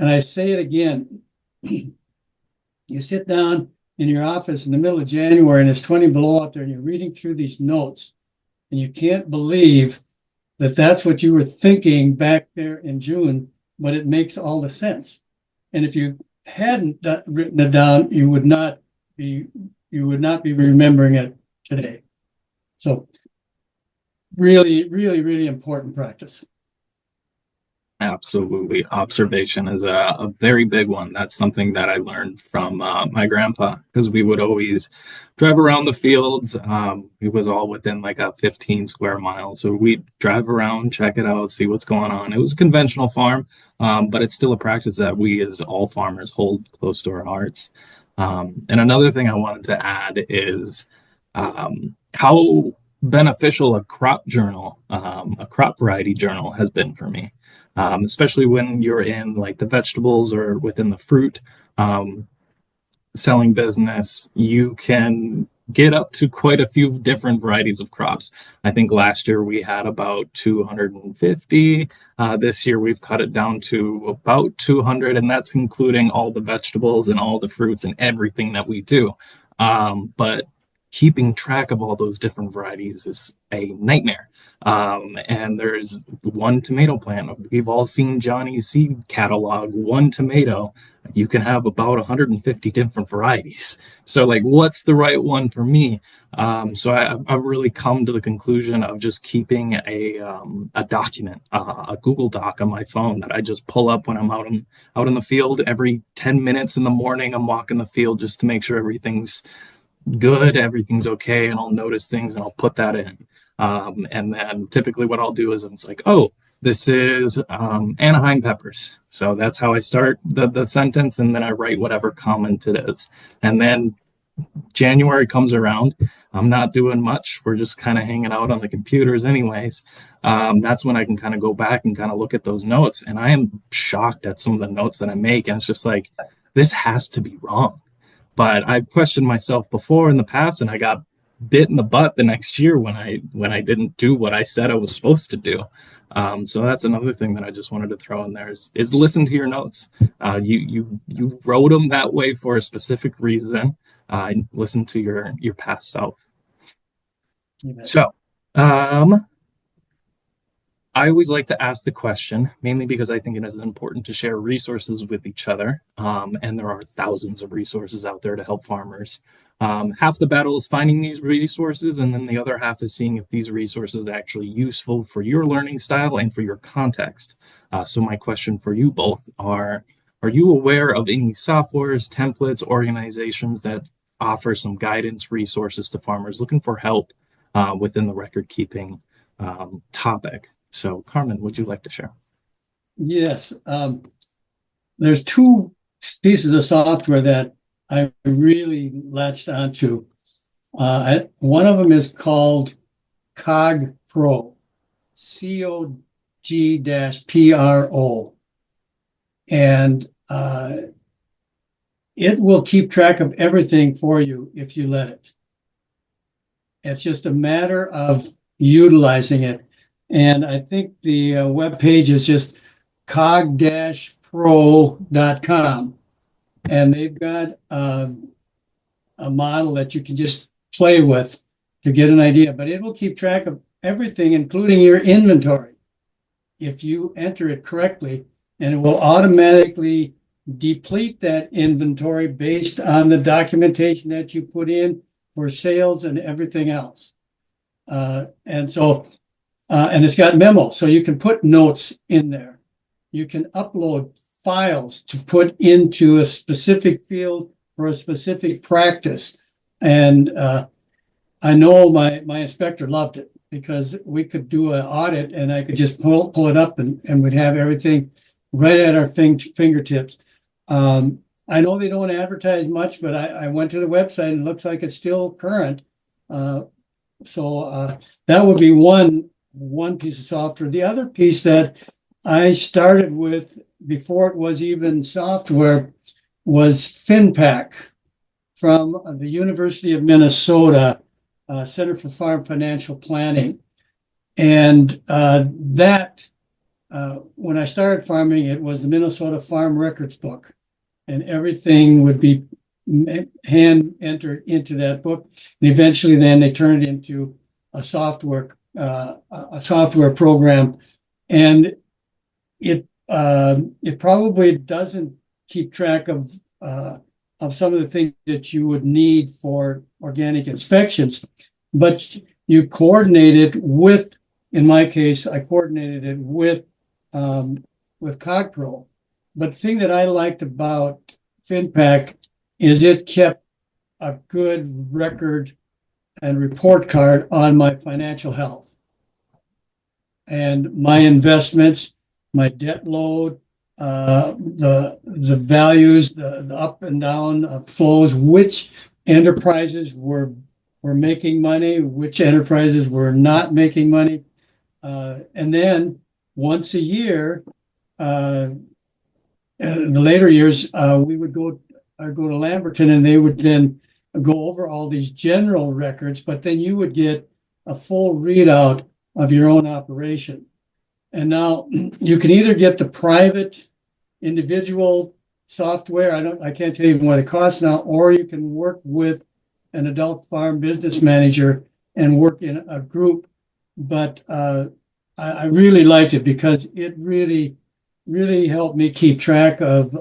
I say it again, you sit down in your office in the middle of January and it's 20 below out there, and you're reading through these notes, and you can't believe that that's what you were thinking back there in June, but it makes all the sense. And if you hadn't written it down, you would not be remembering it today. So really, really, really important practice. Absolutely. Observation is a very big one. That's something that I learned from my grandpa, because we would always drive around the fields. It was all within like a 15 square miles. So we'd drive around, check it out, see what's going on. It was a conventional farm, but it's still a practice that we as all farmers hold close to our hearts. And another thing I wanted to add is how beneficial a crop journal, a crop variety journal has been for me. Especially when you're in like the vegetables or within the fruit selling business, you can get up to quite a few different varieties of crops. I think last year we had about 250. This year we've cut it down to about 200, and that's including all the vegetables and all the fruits and everything that we do. But keeping track of all those different varieties is a nightmare. And there's one tomato plant. We've all seen Johnny's seed catalog. One tomato, you can have about 150 different varieties. So like, what's the right one for me? So I've really come to the conclusion of just keeping a document, a Google Doc on my phone that I just pull up when I'm out in the field. Every 10 minutes in the morning, I'm walking the field just to make sure everything's good, everything's okay, and I'll notice things and I'll put that in. And then typically what I'll do is it's like, oh, this is Anaheim peppers. So that's how I start the sentence, and then I write whatever comment it is. And then January comes around, I'm not doing much. We're just kind of hanging out on the computers anyways. That's when I can kind of go back and kind of look at those notes. And I am shocked at some of the notes that I make. And it's just like, this has to be wrong. But I've questioned myself before in the past, and I got bit in the butt the next year when I didn't do what I said I was supposed to do. So that's another thing that I just wanted to throw in there is listen to your notes. You wrote them that way for a specific reason. Listen to your past self. Amen. So I always like to ask the question, mainly because I think it is important to share resources with each other. And there are thousands of resources out there to help farmers. Half the battle is finding these resources, and then the other half is seeing if these resources are actually useful for your learning style and for your context. So my question for you both are you aware of any softwares, templates, organizations that offer some guidance resources to farmers looking for help within the record keeping topic? So, Carmen, would you like to share? Yes. There's two pieces of software that I really latched onto. One of them is called COG Pro, COG-PRO. And it will keep track of everything for you if you let it. It's just a matter of utilizing it. And I think the web page is just cog-pro.com. And they've got a model that you can just play with to get an idea, but it will keep track of everything, including your inventory, if you enter it correctly, and it will automatically deplete that inventory based on the documentation that you put in for sales and everything else. And it's got memos, so you can put notes in there. You can upload files to put into a specific field for a specific practice. And I know my inspector loved it, because we could do an audit and I could just pull it up and we'd have everything right at our fingertips. I know they don't advertise much, but I went to the website and it looks like it's still current. So that would be one piece of software. The other piece that I started with before it was even software was FinPac from the University of Minnesota, Center for Farm Financial Planning. And when I started farming, it was the Minnesota Farm Records book, and everything would be hand entered into that book. And eventually then they turned it into a software program. And it probably doesn't keep track of some of the things that you would need for organic inspections, but you coordinate it with, in my case, I coordinated it with CogPro. But the thing that I liked about FinPac is it kept a good record and report card on my financial health and my investments, my debt load, the values, the up and down flows, which enterprises were making money, which enterprises were not making money. And then once a year, in the later years, we would go to Lamberton, and they would then go over all these general records, but then you would get a full readout of your own operation. And now you can either get the private individual software, I can't tell you what it costs now, or you can work with an adult farm business manager and work in a group. But I really liked it because it really helped me keep track of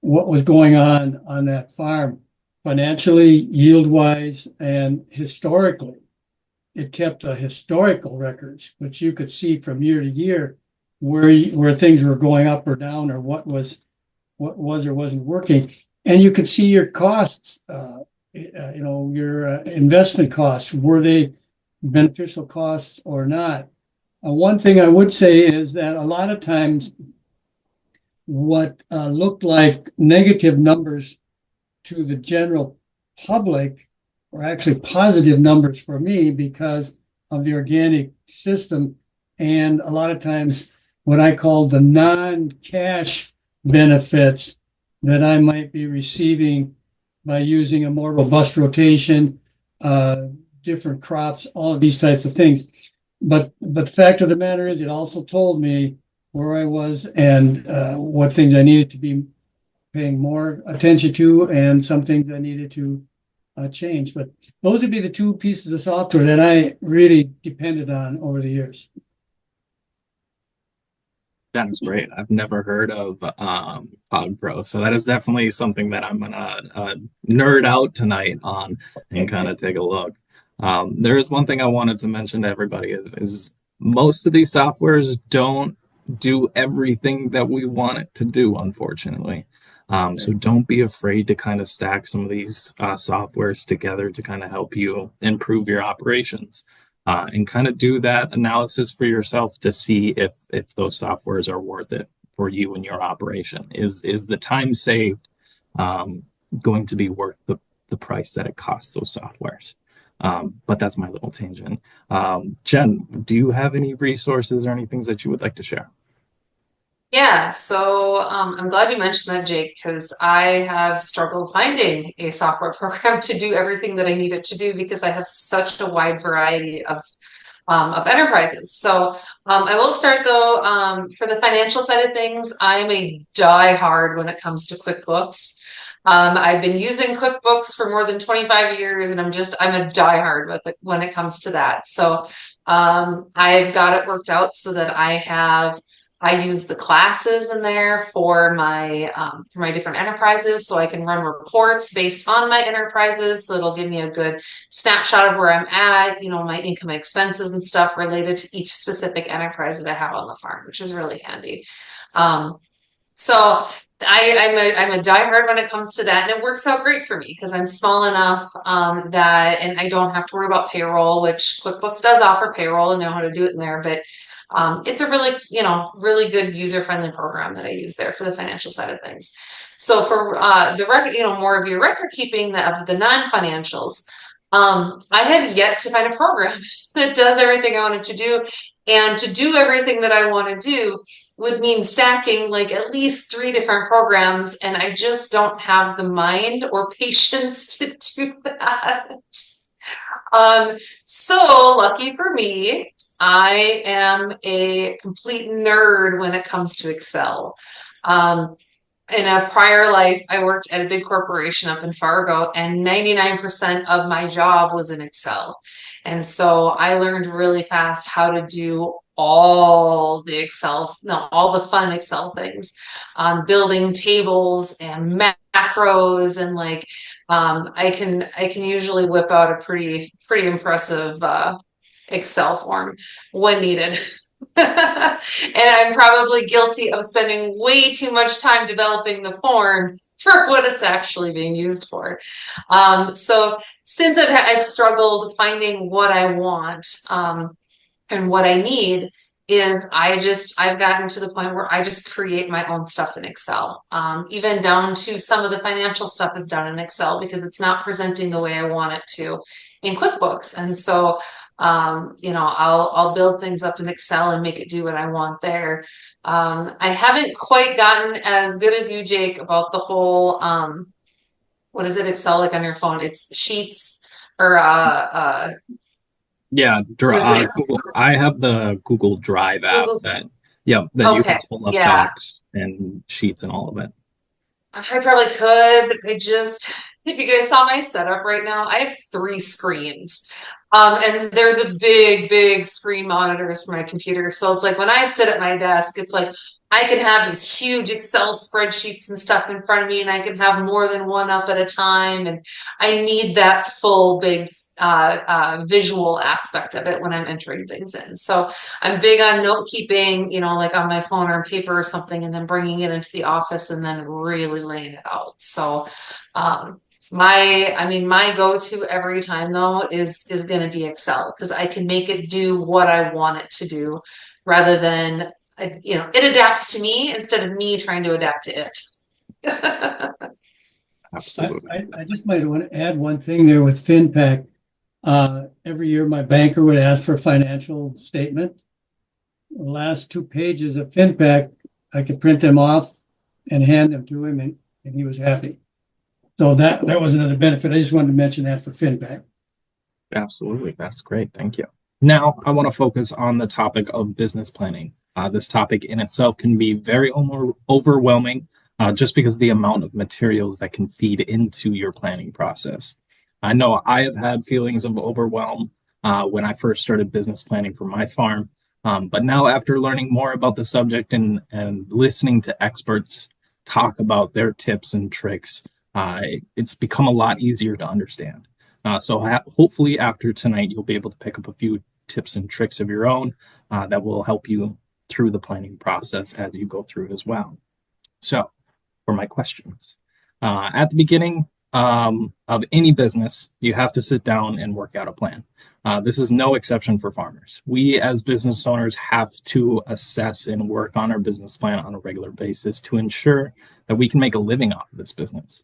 what was going on that farm financially, yield-wise, and historically. It kept historical records, which you could see from year to year where things were going up or down, or what was or wasn't working. And you could see your costs, your investment costs. Were they beneficial costs or not? One thing I would say is that a lot of times what looked like negative numbers to the general public were actually positive numbers for me because of the organic system, and a lot of times what I call the non-cash benefits that I might be receiving by using a more robust rotation, different crops, all of these types of things. But the fact of the matter is, it also told me where I was and what things I needed to be paying more attention to, and some things I needed to change. But those would be the two pieces of software that I really depended on over the years. That is great. I've never heard of CogPro, so that is definitely something that I'm gonna nerd out tonight on and kind of take a look. There is one thing I wanted to mention to everybody is most of these softwares don't do everything that we want it to do, unfortunately. So don't be afraid to kind of stack some of these softwares together to kind of help you improve your operations, and kind of do that analysis for yourself to see if those softwares are worth it for you and your operation. Is the time saved going to be worth the price that it costs those softwares? But that's my little tangent. Jen, do you have any resources or any things that you would like to share? Yeah, so I'm glad you mentioned that, Jake, because I have struggled finding a software program to do everything that I need it to do because I have such a wide variety of enterprises. So I will start though, for the financial side of things, I'm a diehard when it comes to QuickBooks. I've been using QuickBooks for more than 25 years, and I'm a diehard with it when it comes to that. So I've got it worked out so that I use the classes in there for my different enterprises, so I can run reports based on my enterprises. So it'll give me a good snapshot of where I'm at, my income expenses and stuff related to each specific enterprise that I have on the farm, which is really handy. So I'm a diehard when it comes to that, and it works out great for me because I'm small enough that, and I don't have to worry about payroll, which QuickBooks does offer payroll and know how to do it in there. But it's a really, really good user-friendly program that I use there for the financial side of things. So for the record, more of your record keeping of the non-financials, I have yet to find a program that does everything I wanted to do. And to do everything that I want to do would mean stacking like at least 3 different programs, and I just don't have the mind or patience to do that. So lucky for me, I am a complete nerd when it comes to Excel. In a prior life, I worked at a big corporation up in Fargo, and 99% of my job was in Excel. And so I learned really fast how to do all the fun Excel things, building tables and macros, and I can usually whip out a pretty impressive Excel form when needed. And I'm probably guilty of spending way too much time developing the form for what it's actually being used for. So since I've struggled finding what I want and what I need, I've gotten to the point where I just create my own stuff in Excel. Even down to some of the financial stuff is done in Excel because it's not presenting the way I want it to in QuickBooks. And so I'll build things up in Excel and make it do what I want there. I haven't quite gotten as good as you, Jake, about the whole, what is it, Excel like on your phone? It's Sheets or Yeah, Google. I have the Google Drive app that you can pull up docs and sheets and all of it. I probably could, but if you guys saw my setup right now, I have 3 screens. And they're the big screen monitors for my computer. So it's like when I sit at my desk, it's like I can have these huge Excel spreadsheets and stuff in front of me, and I can have more than one up at a time. And I need that full big visual aspect of it when I'm entering things in. So I'm big on note keeping, like on my phone or on paper or something, and then bringing it into the office and then really laying it out. So my go-to every time though is going to be Excel, because I can make it do what I want it to do rather than it adapts to me instead of me trying to adapt to it. Absolutely. I just might want to add one thing there with FinPack. Every year my banker would ask for a financial statement. The last 2 pages of FinPack, I could print them off and hand them to him, and he was happy. So that was another benefit. I just wanted to mention that for FinPack. Absolutely. That's great. Thank you. Now, I want to focus on the topic of business planning. This topic in itself can be very overwhelming just because of the amount of materials that can feed into your planning process. I know I have had feelings of overwhelm when I first started business planning for my farm. But now, after learning more about the subject and listening to experts talk about their tips and tricks, it's become a lot easier to understand. So hopefully after tonight, you'll be able to pick up a few tips and tricks of your own that will help you through the planning process as you go through as well. So for my questions, at the beginning of any business, you have to sit down and work out a plan. This is no exception for farmers. We as business owners have to assess and work on our business plan on a regular basis to ensure that we can make a living off of this business.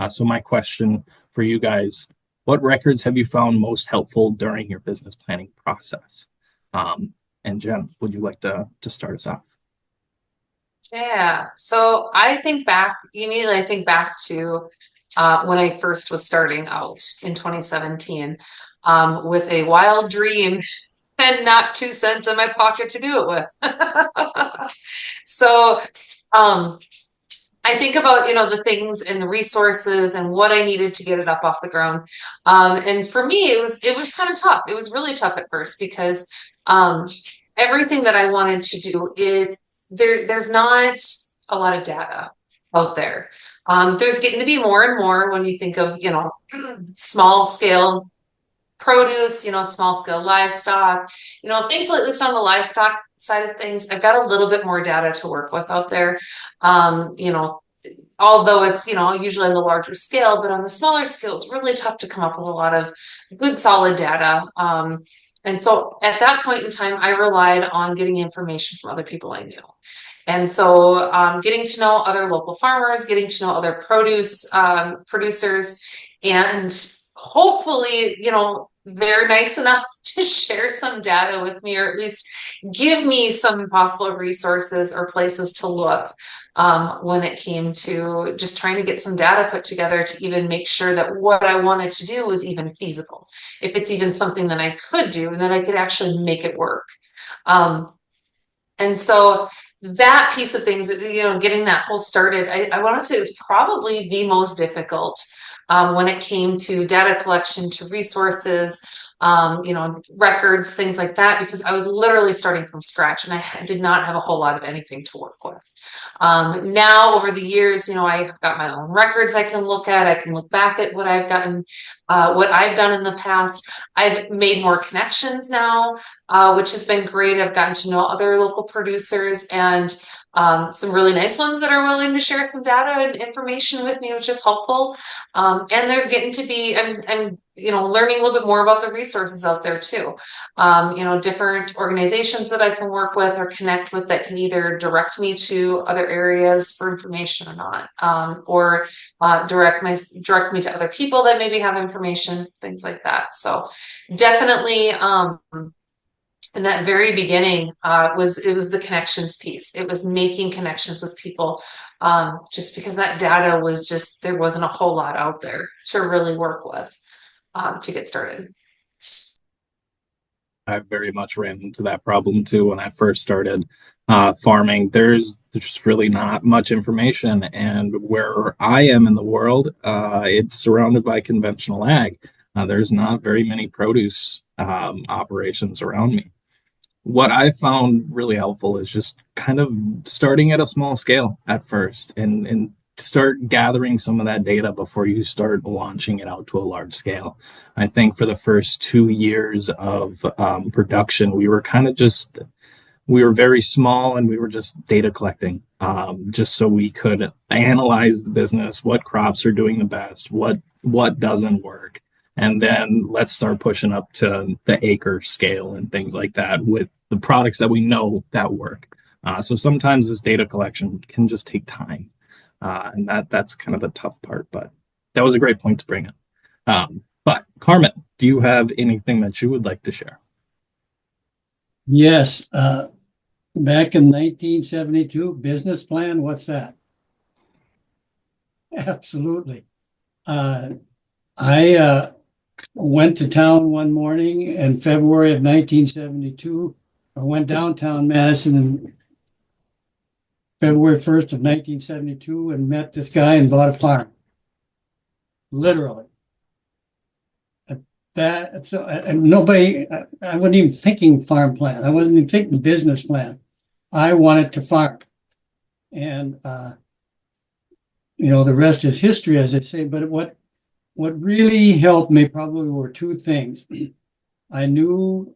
So my question for you guys, what records have you found most helpful during your business planning process? And Jen, would you like to start us off? Yeah, so immediately I think back to when I first was starting out in 2017 with a wild dream and not 2 cents in my pocket to do it with. So I think about, the things and the resources and what I needed to get it up off the ground. And for me, it was kind of tough. It was really tough at first because everything that I wanted to do, there's not a lot of data out there. There's getting to be more and more when you think of, small scale produce, small scale livestock. Thankfully, at least on the livestock side of things, I've got a little bit more data to work with out there. Although it's, usually on the larger scale, but on the smaller scale, it's really tough to come up with a lot of good, solid data. And so at that point in time, I relied on getting information from other people I knew. And so getting to know other local farmers, getting to know other produce producers, and hopefully, they're nice enough to share some data with me, or at least give me some possible resources or places to look when it came to just trying to get some data put together to even make sure that what I wanted to do was even feasible. If it's even something that I could do and that I could actually make it work. And so that piece of things, getting that whole started, I want to say it was probably the most difficult when it came to data collection, to resources, records, things like that, because I was literally starting from scratch and I did not have a whole lot of anything to work with. Now, over the years, I've got my own records I can look at. I can look back at what I've gotten, what I've done in the past. I've made more connections now, which has been great. I've gotten to know other local producers and some really nice ones that are willing to share some data and information with me, which is helpful. And there's getting to be, I'm learning a little bit more about the resources out there too. Different organizations that I can work with or connect with that can either direct me to other areas for information or not, or direct me to other people that maybe have information, things like that. So definitely, in that very beginning, it was the connections piece. It was making connections with people, just because that data was there wasn't a whole lot out there to really work with to get started. I very much ran into that problem too when I first started farming. There's just really not much information, and where I am in the world, it's surrounded by conventional ag. There's not very many produce operations around me. What I found really helpful is just kind of starting at a small scale at first and start gathering some of that data before you start launching it out to a large scale. I think for the first 2 years of production, we were very small and we were just data collecting, just so we could analyze the business, what crops are doing the best, what doesn't work. And then let's start pushing up to the acre scale and things like that with the products that we know that work. So sometimes this data collection can just take time. And that's kind of the tough part, but that was a great point to bring up. But Carmen, do you have anything that you would like to share? Yes. Back in 1972, business plan, what's that? Absolutely. I went to town one morning in February of 1972. I went downtown Madison in February 1st of 1972 and met this guy and bought a farm. Literally. Nobody, I wasn't even thinking farm plan. I wasn't even thinking business plan. I wanted to farm. And, the rest is history, as they say. But what really helped me probably were two things. I knew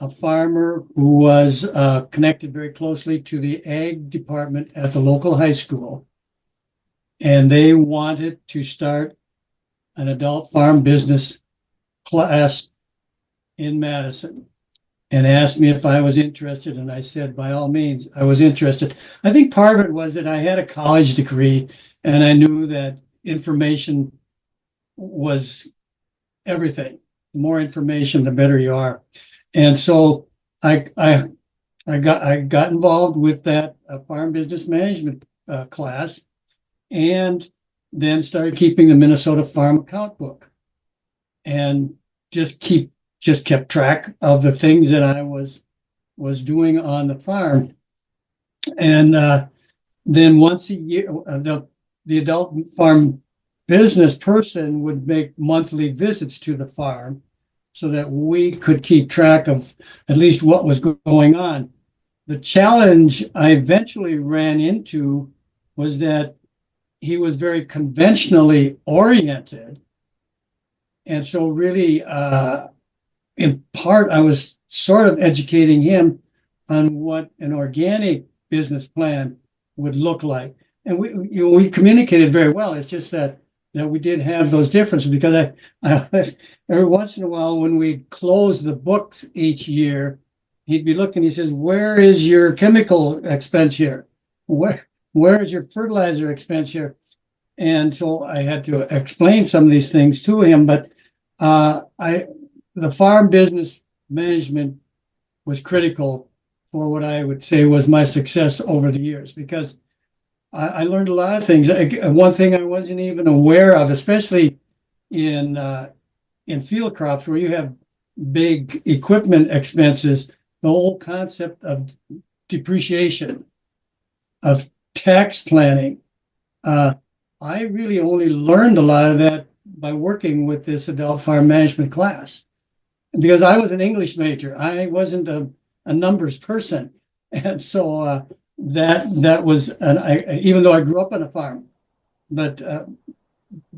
a farmer who was connected very closely to the ag department at the local high school, and they wanted to start an adult farm business class in Madison and asked me if I was interested, and I said, by all means, I was interested. I think part of it was that I had a college degree, and I knew that information was everything. The more information, the better you are. And so I got involved with that farm business management class, and then started keeping the Minnesota Farm Account Book, and just kept track of the things that I was doing on the farm. And then once a year, the adult farm business person would make monthly visits to the farm so that we could keep track of at least what was going on. The challenge I eventually ran into was that he was very conventionally oriented. And so really, in part, I was sort of educating him on what an organic business plan would look like. And we communicated very well. It's just that we did have those differences, because I every once in a while, when we close the books each year, he'd be looking, he says, where is your chemical expense here? Where is your fertilizer expense here? And so I had to explain some of these things to him, but the farm business management was critical for what I would say was my success over the years, because I learned a lot of things. One thing I wasn't even aware of, especially in field crops where you have big equipment expenses, the whole concept of depreciation, of tax planning. I really only learned a lot of that by working with this adult farm management class, because I was an English major. I wasn't a numbers person. And so that was, even though I grew up on a farm, but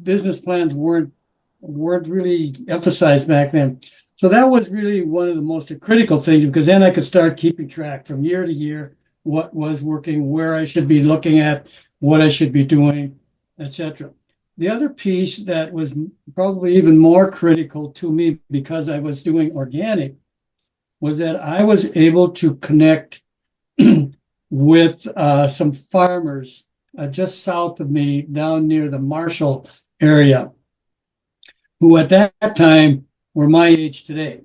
business plans weren't really emphasized back then. So that was really one of the most critical things, because then I could start keeping track from year to year what was working, where I should be looking at, what I should be doing, etc. The other piece that was probably even more critical to me, because I was doing organic, was that I was able to connect with some farmers just south of me, down near the Marshall area, who at that time were my age today.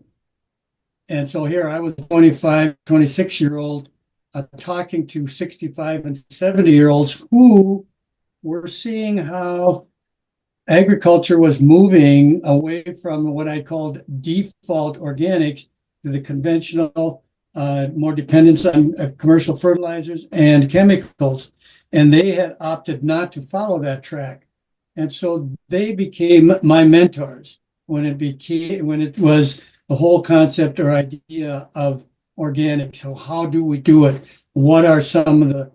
And so here I was 25, 26-year-old talking to 65 and 70-year-olds who were seeing how agriculture was moving away from what I called default organics to the conventional, more dependence on commercial fertilizers and chemicals. And they had opted not to follow that track. And so they became my mentors when it was the whole concept or idea of organic. So how do we do it? What are some of the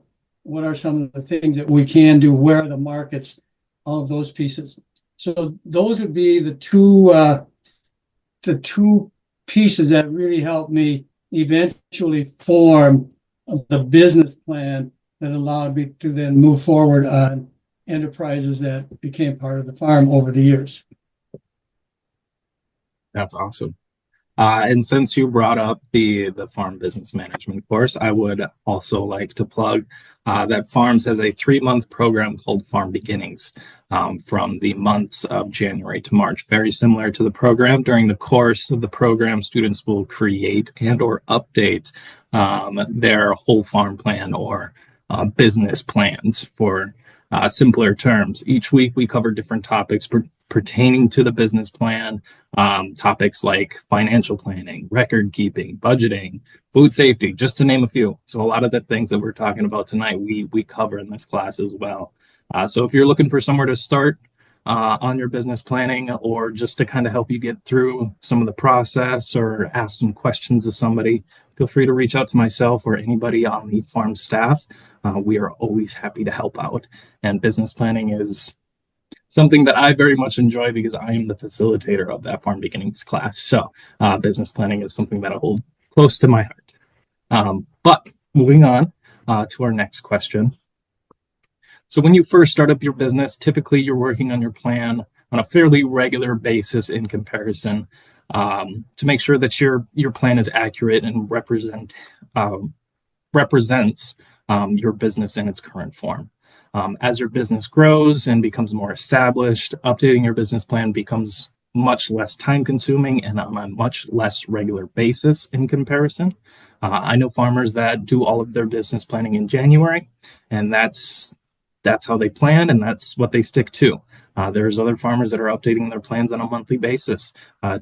things that we can do? Where are the markets? All of those pieces. So those would be the two pieces that really helped me eventually form the business plan that allowed me to then move forward on enterprises that became part of the farm over the years. That's awesome. And since you brought up the farm business management course, I would also like to plug that FARRMS has a 3-month program called Farm Beginnings from the months of January to March. Very similar to the program. During the course of the program, students will create and or update their whole farm plan or business plans for simpler terms. Each week we cover different topics pertaining to the business plan, topics like financial planning, record keeping, budgeting, food safety, just to name a few. So a lot of the things that we're talking about tonight, we cover in this class as well. So if you're looking for somewhere to start on your business planning, or just to kind of help you get through some of the process or ask some questions of somebody, feel free to reach out to myself or anybody on the farm staff. We are always happy to help out. And business planning is something that I very much enjoy because I am the facilitator of that Farm Beginnings class. So business planning is something that I hold close to my heart. But moving on to our next question. So when you first start up your business, typically you're working on your plan on a fairly regular basis in comparison to make sure that your plan is accurate and represents your business in its current form. As your business grows and becomes more established, updating your business plan becomes much less time consuming and on a much less regular basis in comparison. I know farmers that do all of their business planning in January, and that's how they plan, and that's what they stick to. There's other farmers that are updating their plans on a monthly basis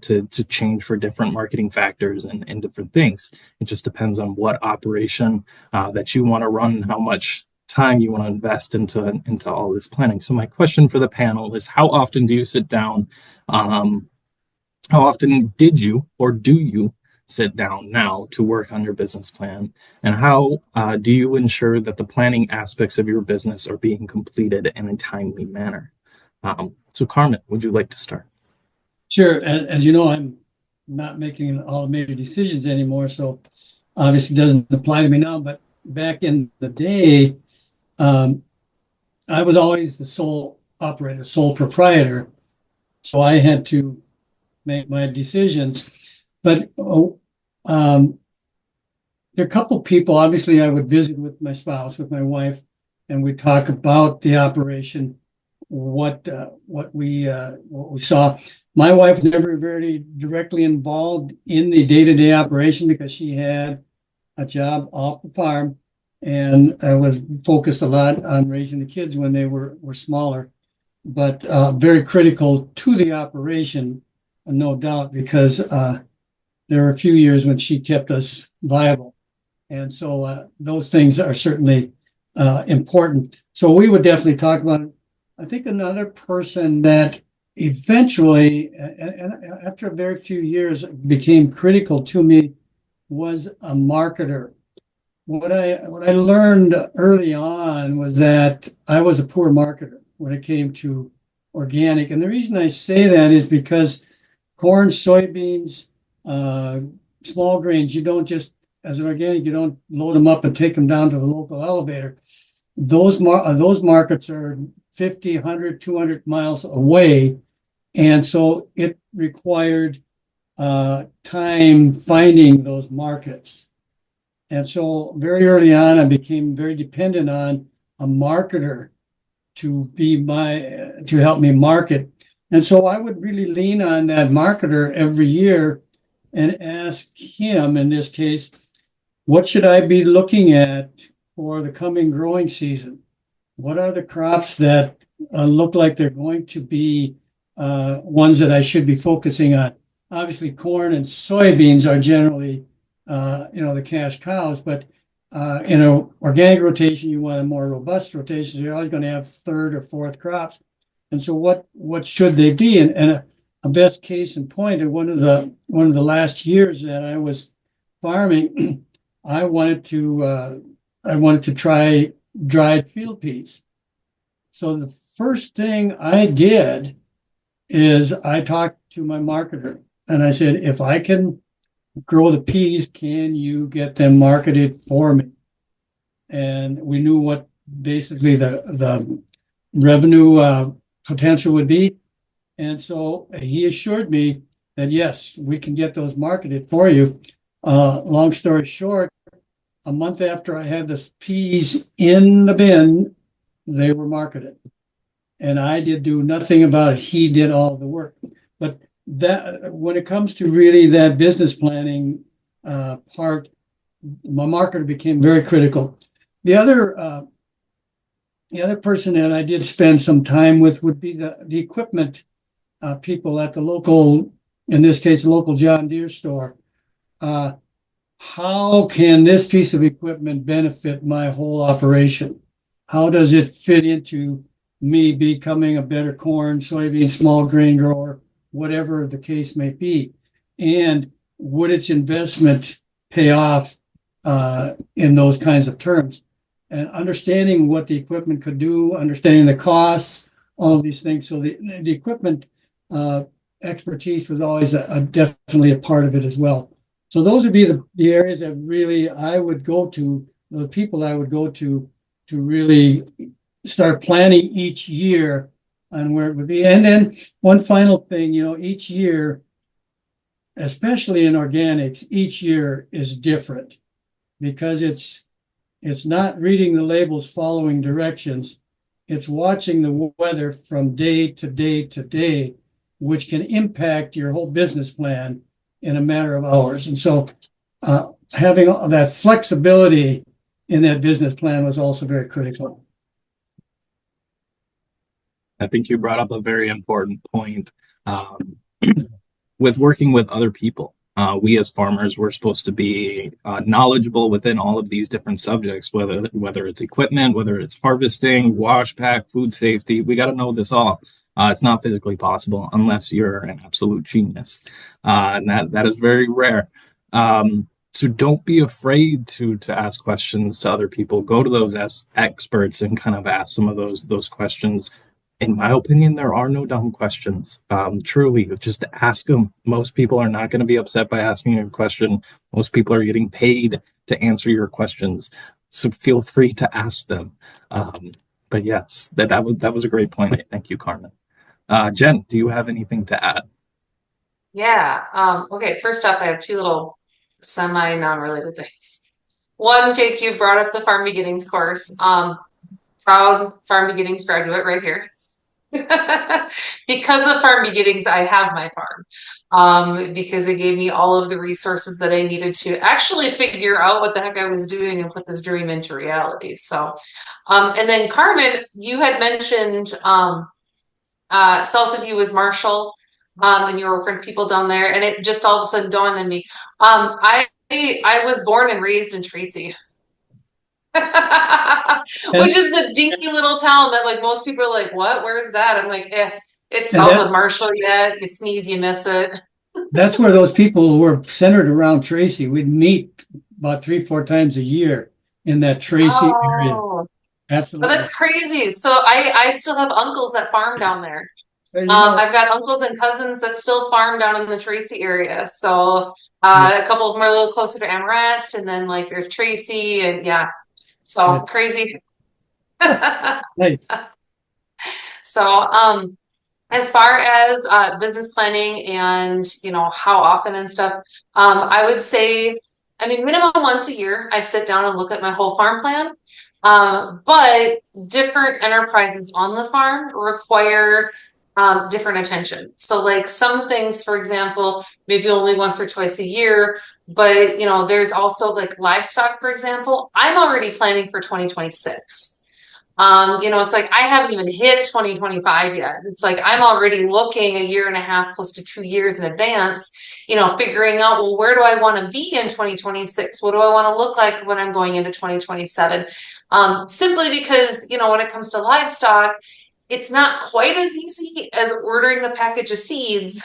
to change for different marketing factors and different things. It just depends on what operation that you want to run, how much time you want to invest into all this planning. So my question for the panel is, how often do you sit down? How often did you or do you sit down now to work on your business plan? And how do you ensure that the planning aspects of your business are being completed in a timely manner? So Carmen, would you like to start? Sure. As you know, I'm not making all major decisions anymore, so obviously doesn't apply to me now. But back in the day, I was always the sole operator, sole proprietor, so I had to make my decisions. But there are a couple people. Obviously, I would visit with my spouse, with my wife, and we talk about the operation, what we saw. My wife was never very directly involved in the day-to-day operation because she had a job off the farm and was focused a lot on raising the kids when they were smaller, but very critical to the operation, no doubt, because there were a few years when she kept us viable. And so those things are certainly important. So we would definitely talk about it. I think another person that eventually, and after a very few years, became critical to me was a marketer. What I learned early on was that I was a poor marketer when it came to organic. And the reason I say that is because corn, soybeans, small grains, you don't just, as an organic, you don't load them up and take them down to the local elevator. Those markets are 50, 100, 200 miles away. And so it required time finding those markets. And so very early on, I became very dependent on a marketer to help me market. And so I would really lean on that marketer every year and ask him, in this case, what should I be looking at for the coming growing season? What are the crops that look like they're going to be ones that I should be focusing on? Obviously, corn and soybeans are generally, the cash cows, but in an organic rotation, you want a more robust rotation. So you're always going to have third or fourth crops. And so what should they be? And a best case in point, in one of the last years that I was farming, I wanted to try dried field peas. So the first thing I did is I talked to my marketer and I said, if I can grow the peas, can you get them marketed for me? And we knew what basically the revenue potential would be. And so he assured me that, yes, we can get those marketed for you. Long story short, a month after I had the peas in the bin, they were marketed. And I did do nothing about it. He did all the work. But that, when it comes to really that business planning part, my marketer became very critical. The other person that I did spend some time with would be the equipment people at the local, in this case, the local John Deere store. How can this piece of equipment benefit my whole operation? How does it fit into me becoming a better corn, soybean, small grain grower, whatever the case may be? And would its investment pay off in those kinds of terms? And understanding what the equipment could do, understanding the costs, all of these things. So the equipment expertise was always definitely a part of it as well. So those would be the areas that really I would go to, the people I would go to really start planning each year on where it would be. And then one final thing, each year, especially in organics, each year is different because it's not reading the labels, following directions. It's watching the weather from day to day to day, which can impact your whole business plan in a matter of hours. And so having that flexibility in that business plan was also very critical. I think you brought up a very important point with working with other people. We as farmers, we're supposed to be knowledgeable within all of these different subjects, whether it's equipment, whether it's harvesting, wash pack, food safety. We got to know this all. It's not physically possible unless you're an absolute genius, and that is very rare. So don't be afraid to ask questions to other people. Go to those experts and kind of ask some of those questions. In my opinion, there are no dumb questions. Truly, just ask them. Most people are not going to be upset by asking a question. Most people are getting paid to answer your questions, so feel free to ask them. But yes, that was a great point. Thank you, Carmen. Jen, do you have anything to add? Yeah. Okay. First off, I have two little semi non-related things. One, Jake, you brought up the Farm Beginnings course. Proud Farm Beginnings graduate right here. Because of Farm Beginnings, I have my farm. Because it gave me all of the resources that I needed to actually figure out what the heck I was doing and put this dream into reality. So, and then Carmen, you had mentioned south of you was Marshall, and you were working with people down there, and it just all of a sudden dawned on me. I was born and raised in Tracy. Which is the dinky little town that like most people are like, what? Where is that? I'm like, it's south of Marshall yet. You sneeze, you miss it. That's where those people were centered around Tracy. We'd meet about 3-4 times a year in that Tracy area. Absolutely. But that's crazy. So I still have uncles that farm down there. I've got uncles and cousins that still farm down in the Tracy area. So a couple of them are a little closer to Amaret, and then like there's Tracy, and so crazy. Nice. So as far as business planning and how often and stuff, I would say, I mean, minimum once a year I sit down and look at my whole farm plan. But different enterprises on the farm require different attention. So like some things, for example, maybe only once or twice a year, but there's also like livestock, for example. I'm already planning for 2026. It's like I haven't even hit 2025 yet. It's like I'm already looking a year and a half, close to 2 years in advance, figuring out, well, where do I want to be in 2026? What do I want to look like when I'm going into 2027? Simply because, when it comes to livestock, it's not quite as easy as ordering a package of seeds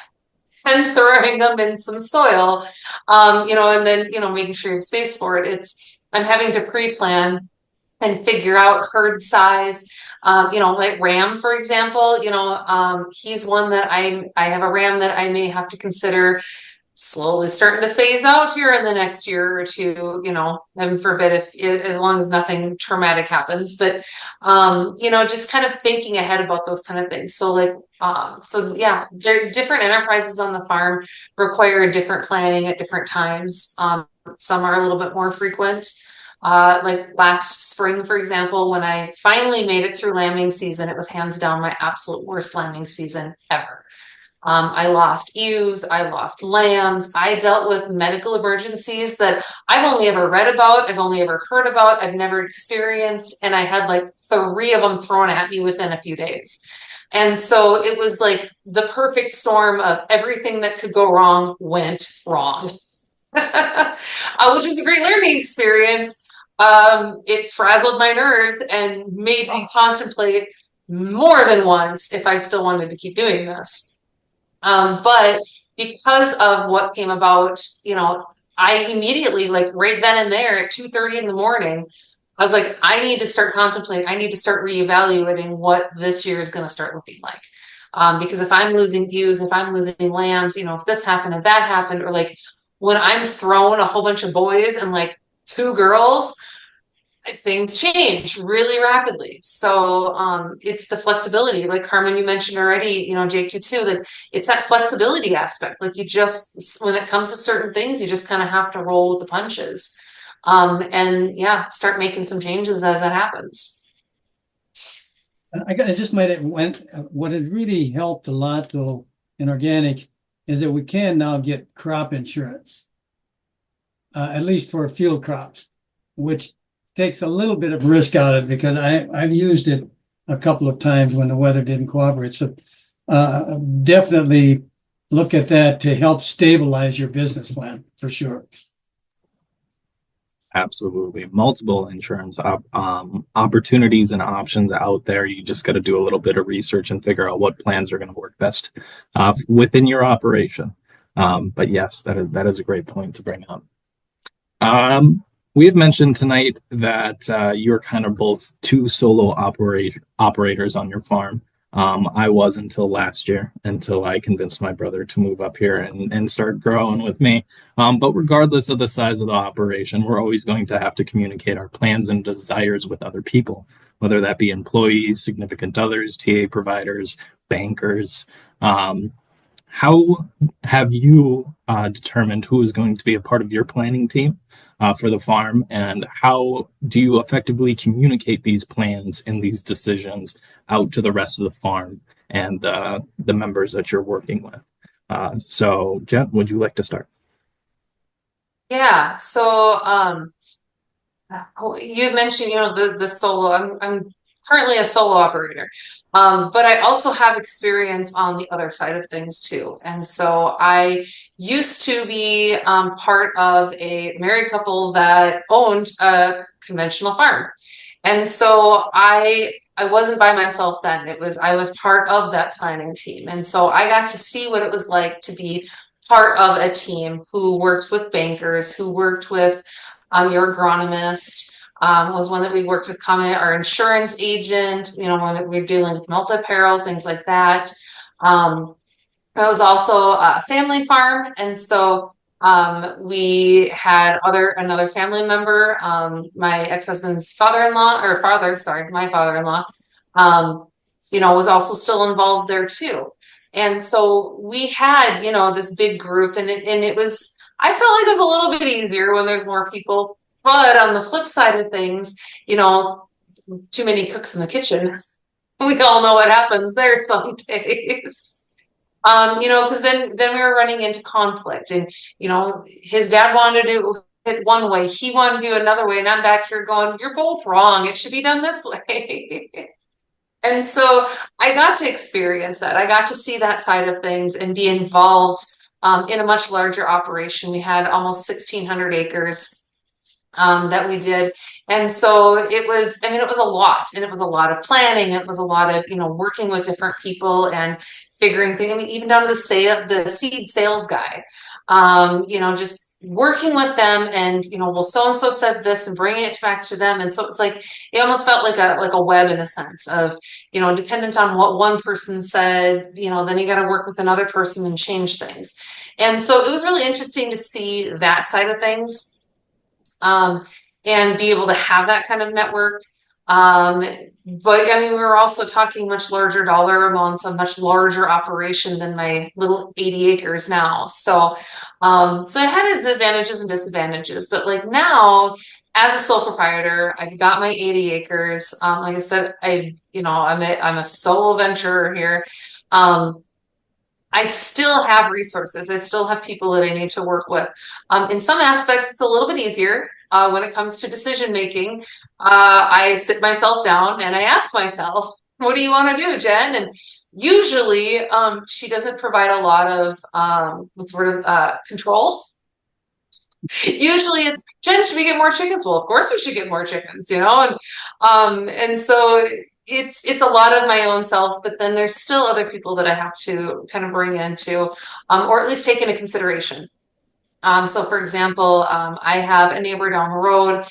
and throwing them in some soil, and then, making sure you have space for it. I'm having to pre-plan and figure out herd size. Like ram, for example, he's one that I have a ram that I may have to consider slowly starting to phase out here in the next year or two, heaven forbid, as long as nothing traumatic happens. But, just kind of thinking ahead about those kind of things. So like, there are different enterprises on the farm require different planning at different times. Some are a little bit more frequent. Like last spring, for example, when I finally made it through lambing season, it was hands down my absolute worst lambing season ever. I lost ewes, I lost lambs, I dealt with medical emergencies that I've only ever read about, I've only ever heard about, I've never experienced, and I had like 3 of them thrown at me within a few days. And so it was like the perfect storm of everything that could go wrong went wrong, which was a great learning experience. It frazzled my nerves and made me contemplate more than once if I still wanted to keep doing this. But because of what came about, I immediately, like right then and there at 2:30 in the morning, I was like, I need to start contemplating. I need to start reevaluating what this year is going to start looking like. Because if I'm losing ewes, if I'm losing lambs, if this happened and that happened, or like when I'm throwing a whole bunch of boys and like 2 girls, things change really rapidly. So it's the flexibility, like Carmen, you mentioned already, JQ too, that it's that flexibility aspect. Like you just, when it comes to certain things, you just kind of have to roll with the punches. And start making some changes as it happens. I just might have what has really helped a lot though in organics is that we can now get crop insurance, at least for field crops, which takes a little bit of risk out of it because I've used it a couple of times when the weather didn't cooperate. So definitely look at that to help stabilize your business plan for sure. Absolutely. Multiple insurance opportunities and options out there. You just got to do a little bit of research and figure out what plans are going to work best within your operation. But yes, that is a great point to bring up. We have mentioned tonight that you're kind of both two solo operators on your farm. I was until last year, until I convinced my brother to move up here and start growing with me. But regardless of the size of the operation, we're always going to have to communicate our plans and desires with other people, whether that be employees, significant others, TA providers, bankers. How have you determined who is going to be a part of your planning team for the farm, and how do you effectively communicate these plans and these decisions out to the rest of the farm and the members that you're working with? So, Jen, would you like to start? Yeah. So you mentioned, the solo. I'm currently a solo operator, but I also have experience on the other side of things too. And so I used to be part of a married couple that owned a conventional farm, and so I wasn't by myself then. I was part of that planning team, and so I got to see what it was like to be part of a team who worked with bankers, who worked with your agronomist, was one that we worked with, our insurance agent, when we were dealing with multi-peril, things like that. It was also a family farm, and so we had another family member, my ex-husband's my father-in-law, was also still involved there too. And so we had, this big group, and it was, I felt like it was a little bit easier when there's more people. But on the flip side of things, too many cooks in the kitchen. We all know what happens there some days. Because then we were running into conflict, and his dad wanted to do it one way, he wanted to do another way, and I'm back here going, "You're both wrong. It should be done this way." And so I got to experience that. I got to see that side of things and be involved in a much larger operation. We had almost 1,600 acres that we did. And so it was a lot, and it was a lot of planning. It was a lot of, working with different people and figuring things, even down to the seed sales guy, just working with them and, well, so-and-so said this and bringing it back to them. And so it's like, it almost felt like a web in a sense of, dependent on what one person said, then you got to work with another person and change things. And so it was really interesting to see that side of things, and be able to have that kind of network. But we were also talking much larger dollar amounts, a much larger operation than my little 80 acres now. So it had its advantages and disadvantages, but like now, as a sole proprietor, I've got my 80 acres. Like I said, I'm a solo venturer here. I still have resources. I still have people that I need to work with. In some aspects, it's a little bit easier when it comes to decision making. I sit myself down and I ask myself, "What do you want to do, Jen?" And usually, she doesn't provide a lot of control. Usually, it's, "Jen, should we get more chickens?" Well, of course we should get more chickens, and so it's a lot of my own self, but then there's still other people that I have to kind of bring into, or at least take into consideration. So for example, I have a neighbor down the road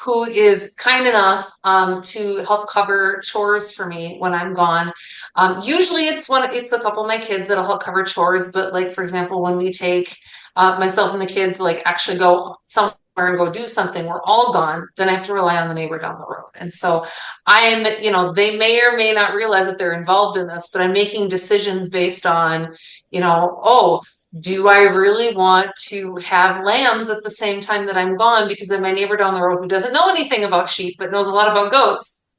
who is kind enough to help cover chores for me when I'm gone. Usually it's a couple of my kids that'll help cover chores, but like, for example, when we take myself and the kids like actually go somewhere and go do something, we're all gone, then I have to rely on the neighbor down the road. And so they may or may not realize that they're involved in this, but I'm making decisions based on, oh, do I really want to have lambs at the same time that I'm gone? Because then my neighbor down the road who doesn't know anything about sheep, but knows a lot about goats,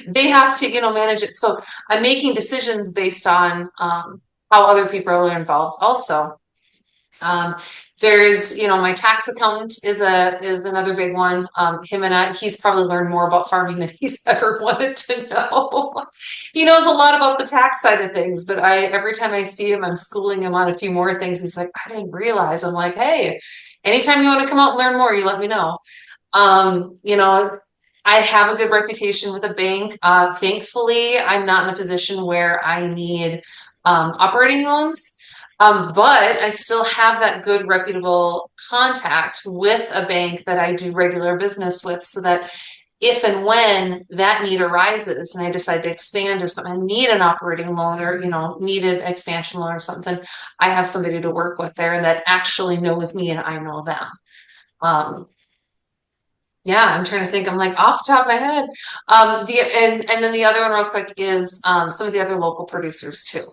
they have to, manage it. So I'm making decisions based on how other people are involved also. There's, my tax accountant is another big one. Him and he's probably learned more about farming than he's ever wanted to know. He knows a lot about the tax side of things, but every time I see him, I'm schooling him on a few more things. He's like, I didn't realize. I'm like, hey, anytime you want to come out and learn more, you let me know. I have a good reputation with a bank. Thankfully, I'm not in a position where I need operating loans. But I still have that good reputable contact with a bank that I do regular business with, so that if and when that need arises and I decide to expand or something, I need an operating loan or, need an expansion loan or something, I have somebody to work with there that actually knows me and I know them. Yeah, I'm trying to think. I'm like off the top of my head. And then the other one real quick is some of the other local producers too.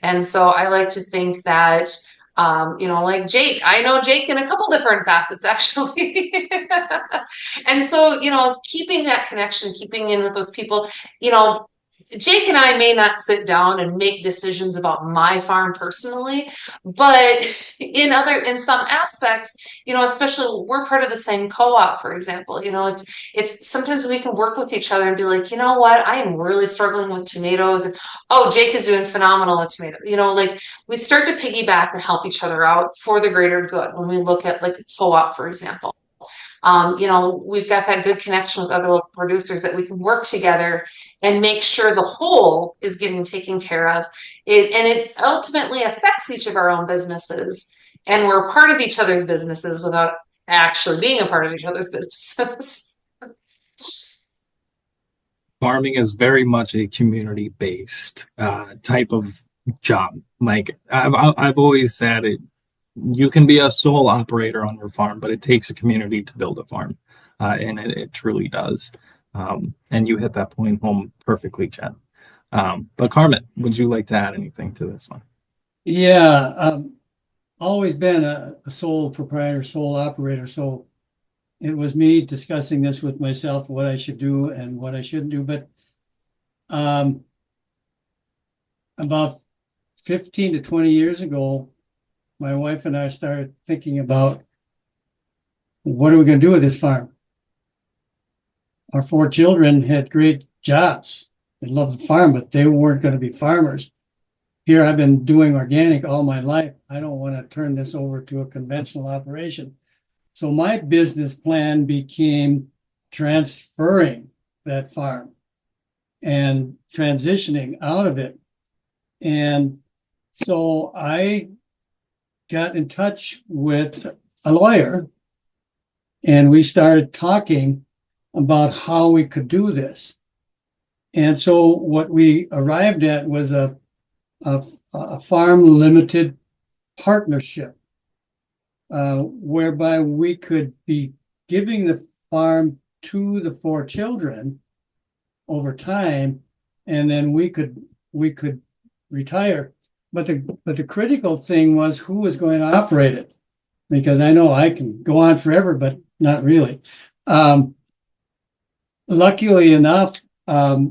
And so I like to think that like Jake, I know Jake in a couple different facets actually. And so, keeping that connection, keeping in with those people, Jake and I may not sit down and make decisions about my farm personally, but in some aspects, especially we're part of the same co-op, for example, it's sometimes we can work with each other and be like, you know what, I am really struggling with tomatoes, and oh, Jake is doing phenomenal with tomatoes. Like we start to piggyback and help each other out for the greater good when we look at like a co-op, for example. We've got that good connection with other local producers that we can work together and make sure the whole is getting taken care of. It ultimately affects each of our own businesses, and we're part of each other's businesses without actually being a part of each other's businesses. Farming is very much a community-based type of job. Like I've always said it. You can be a sole operator on your farm, but it takes a community to build a farm, and it truly does. And you hit that point home perfectly, Jen. But Carmen, would you like to add anything to this one? Yeah, always been a sole proprietor, sole operator. So it was me discussing this with myself, what I should do and what I shouldn't do. But about 15 to 20 years ago, my wife and I started thinking about what are we going to do with this farm? Our 4 children had great jobs. They loved the farm, but they weren't going to be farmers. Here I've been doing organic all my life. I don't want to turn this over to a conventional operation. So my business plan became transferring that farm and transitioning out of it. And so I got in touch with a lawyer, and we started talking about how we could do this. And so what we arrived at was a farm limited partnership, whereby we could be giving the farm to the 4 children over time, and then we could retire. But the critical thing was who was going to operate it, because I know I can go on forever, but not really. Luckily enough, a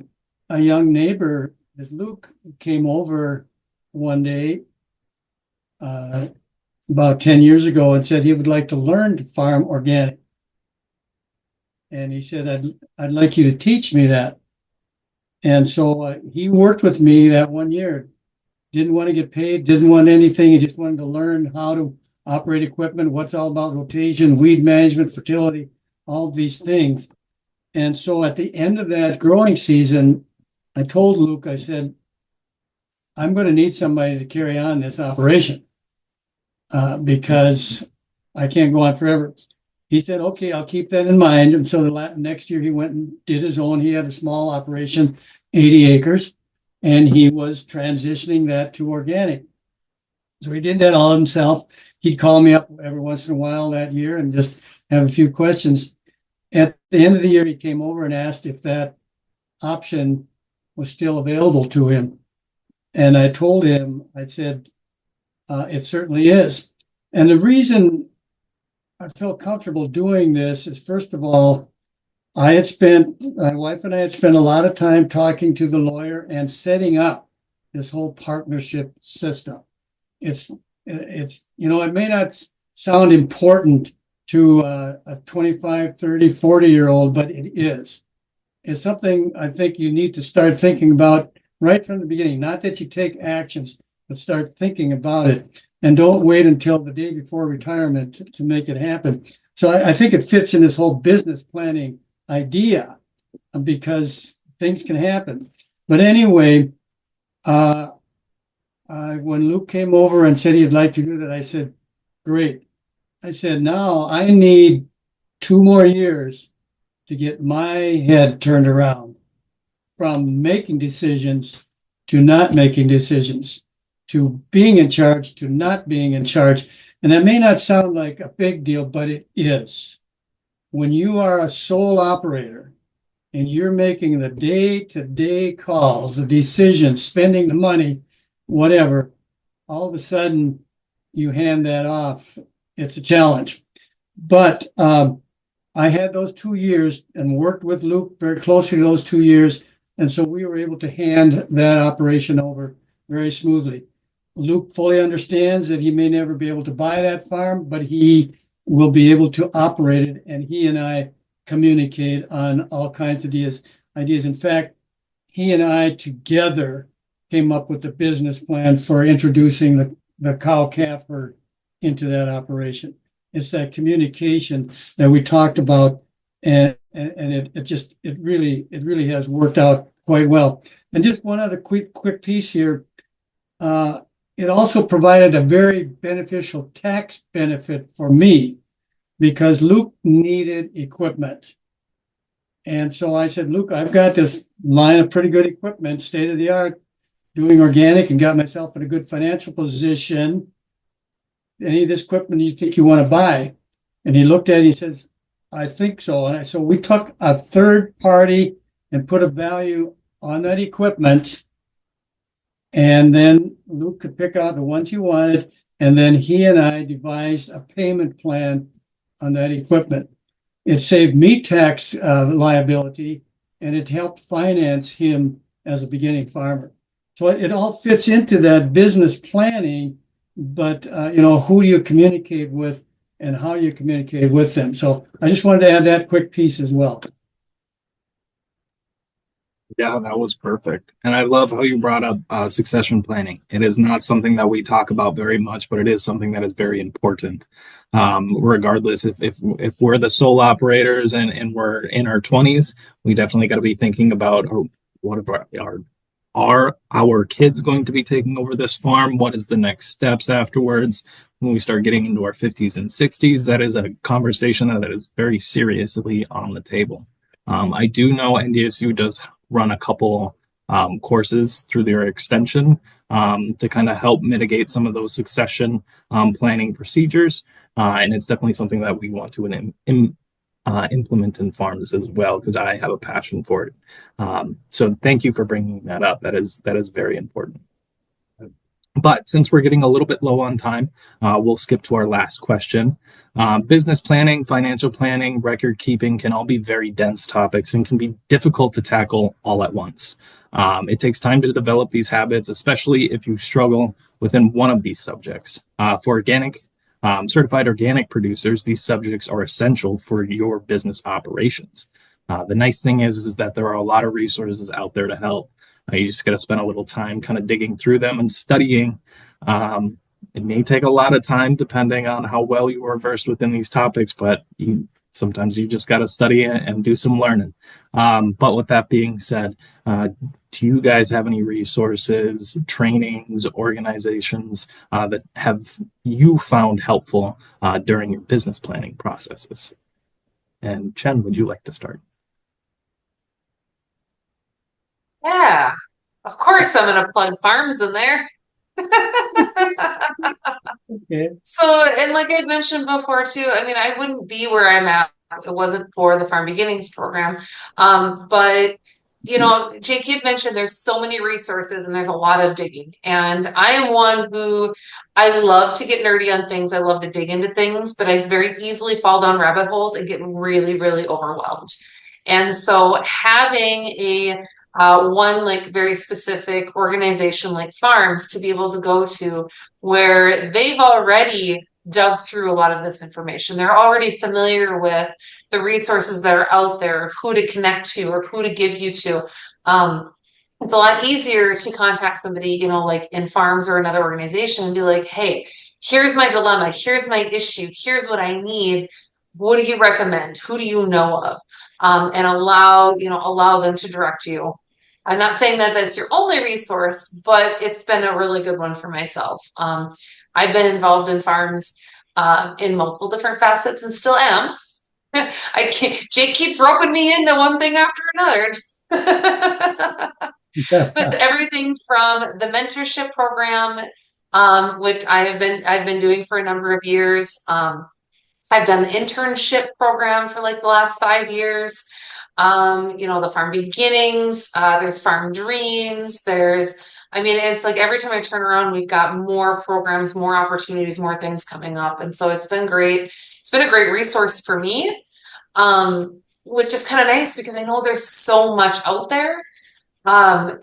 young neighbor, as Luke, came over one day about 10 years ago and said he would like to learn to farm organic. And he said, I'd like you to teach me that. And so he worked with me that one year. Didn't want to get paid, didn't want anything. He just wanted to learn how to operate equipment, what's all about rotation, weed management, fertility, all these things. And so at the end of that growing season, I told Luke, I said, I'm going to need somebody to carry on this operation because I can't go on forever. He said, okay, I'll keep that in mind. And so the next year he went and did his own. He had a small operation, 80 acres. And he was transitioning that to organic. So he did that all himself. He'd call me up every once in a while that year and just have a few questions. At the end of the year, he came over and asked if that option was still available to him. And I told him, I said, it certainly is. And the reason I felt comfortable doing this is, first of all, my wife and I had spent a lot of time talking to the lawyer and setting up this whole partnership system. It's It's, it may not sound important to a 25, 30, 40-year-old, but it is. It's something I think you need to start thinking about right from the beginning. Not that you take actions, but start thinking about it. And don't wait until the day before retirement to make it happen. So I think it fits in this whole business planning idea because things can happen. But anyway, when Luke came over and said he'd like to do that, I said, great. I said, now I need 2 more years to get my head turned around from making decisions to not making decisions, to being in charge to not being in charge. And that may not sound like a big deal, but it is. When you are a sole operator and you're making the day-to-day calls, the decisions, spending the money, whatever, all of a sudden you hand that off. It's a challenge. But I had those 2 years and worked with Luke very closely those 2 years. And so we were able to hand that operation over very smoothly. Luke fully understands that he may never be able to buy that farm, but he will be able to operate it. And he and I communicate on all kinds of ideas. In fact, he and I together came up with the business plan for introducing the cow-calf herd into that operation. It's that communication that we talked about, and it really has worked out quite well. And just one other quick piece here. It also provided a very beneficial tax benefit for me because Luke needed equipment. And so I said, Luke, I've got this line of pretty good equipment, state of the art, doing organic, and got myself in a good financial position. Any of this equipment you think you want to buy? And he looked at it and he says, I think so. And so we took a third party and put a value on that equipment. And then Luke could pick out the ones he wanted. And then he and I devised a payment plan on that equipment. It saved me tax liability, and it helped finance him as a beginning farmer. So it all fits into that business planning, but who do you communicate with and how you communicate with them? So I just wanted to add that quick piece as well. Yeah, that was perfect. And I love how you brought up succession planning. It is not something that we talk about very much, but it is something that is very important. Regardless if we're the sole operators and we're in our 20s, we definitely got to be thinking about what are our kids going to be taking over this farm? What is the next steps afterwards? When we start getting into our 50s and 60s, that is a conversation that is very seriously on the table. I do know NDSU does run a couple courses through their extension to kind of help mitigate some of those succession planning procedures. And it's definitely something that we want to implement in farms as well, because I have a passion for it. So thank you for bringing that up. That is very important. But since we're getting a little bit low on time, we'll skip to our last question. Business planning, financial planning, record keeping can all be very dense topics and can be difficult to tackle all at once. It takes time to develop these habits, especially if you struggle within one of these subjects. For organic, certified organic producers, these subjects are essential for your business operations. The nice thing is that there are a lot of resources out there to help. You just got to spend a little time kind of digging through them and studying. It may take a lot of time depending on how well you are versed within these topics, but sometimes you just got to study and do some learning. But with that being said, do you guys have any resources, trainings, organizations that have you found helpful during your business planning processes? And Chen, would you like to start? Yeah, of course I'm going to plug FARRMS in there. Okay. So, and like I mentioned before too, I mean, I wouldn't be where I'm at if it wasn't for the Farm Beginnings program. But Jake, you've mentioned there's so many resources and there's a lot of digging. And I am one who I love to get nerdy on things. I love to dig into things, but I very easily fall down rabbit holes and get really, really overwhelmed. And so having a one like very specific organization like FARRMS to be able to go to, where they've already dug through a lot of this information. They're already familiar with the resources that are out there, who to connect to or who to give you to. It's a lot easier to contact somebody, you know, like in FARRMS or another organization and be like, hey, here's my dilemma, here's my issue, here's what I need. What do you recommend? Who do you know of? And allow them to direct you. I'm not saying that that's your only resource, but it's been a really good one for myself. I've been involved in FARRMS in multiple different facets and still am. Jake keeps roping me into one thing after another. But everything from the mentorship program, which I've been doing for a number of years. I've done the internship program for like the last 5 years. The Farm Beginnings, there's Farm Dreams, it's like every time I turn around, we've got more programs, more opportunities, more things coming up. And so it's been great. It's been a great resource for me, which is kind of nice because I know there's so much out there. And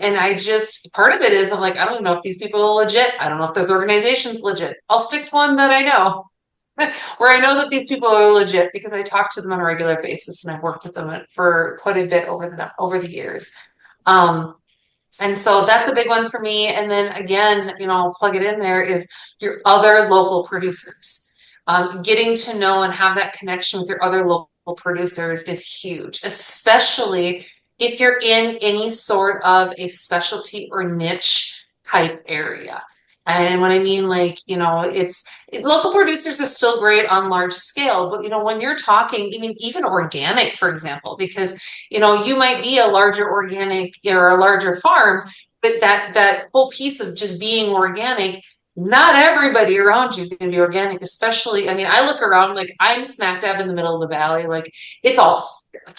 part of it is I'm like, I don't know if these people are legit. I don't know if those organizations legit. I'll stick to one that I know. Where I know that these people are legit because I talk to them on a regular basis and I've worked with them for quite a bit over the years. And so that's a big one for me. And then again, I'll plug it in there, is your other local producers. Getting to know and have that connection with your other local producers is huge, especially if you're in any sort of a specialty or niche type area. And what I mean, local producers are still great on large scale, but when you're talking, even organic, for example, because you might be a larger organic or a larger farm, but that whole piece of just being organic, not everybody around you is going to be organic. Especially, I look around, like I'm smack dab in the middle of the valley, like it's all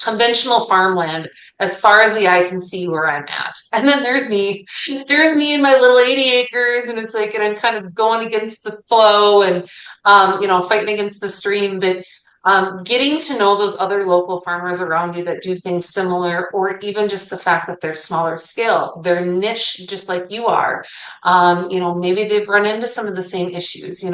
conventional farmland as far as the eye can see where I'm at. And then there's me and my little 80 acres, and it's like, and I'm kind of going against the flow and fighting against the stream. But getting to know those other local farmers around you that do things similar, or even just the fact that they're smaller scale, they're niche just like you are. Maybe they've run into some of the same issues.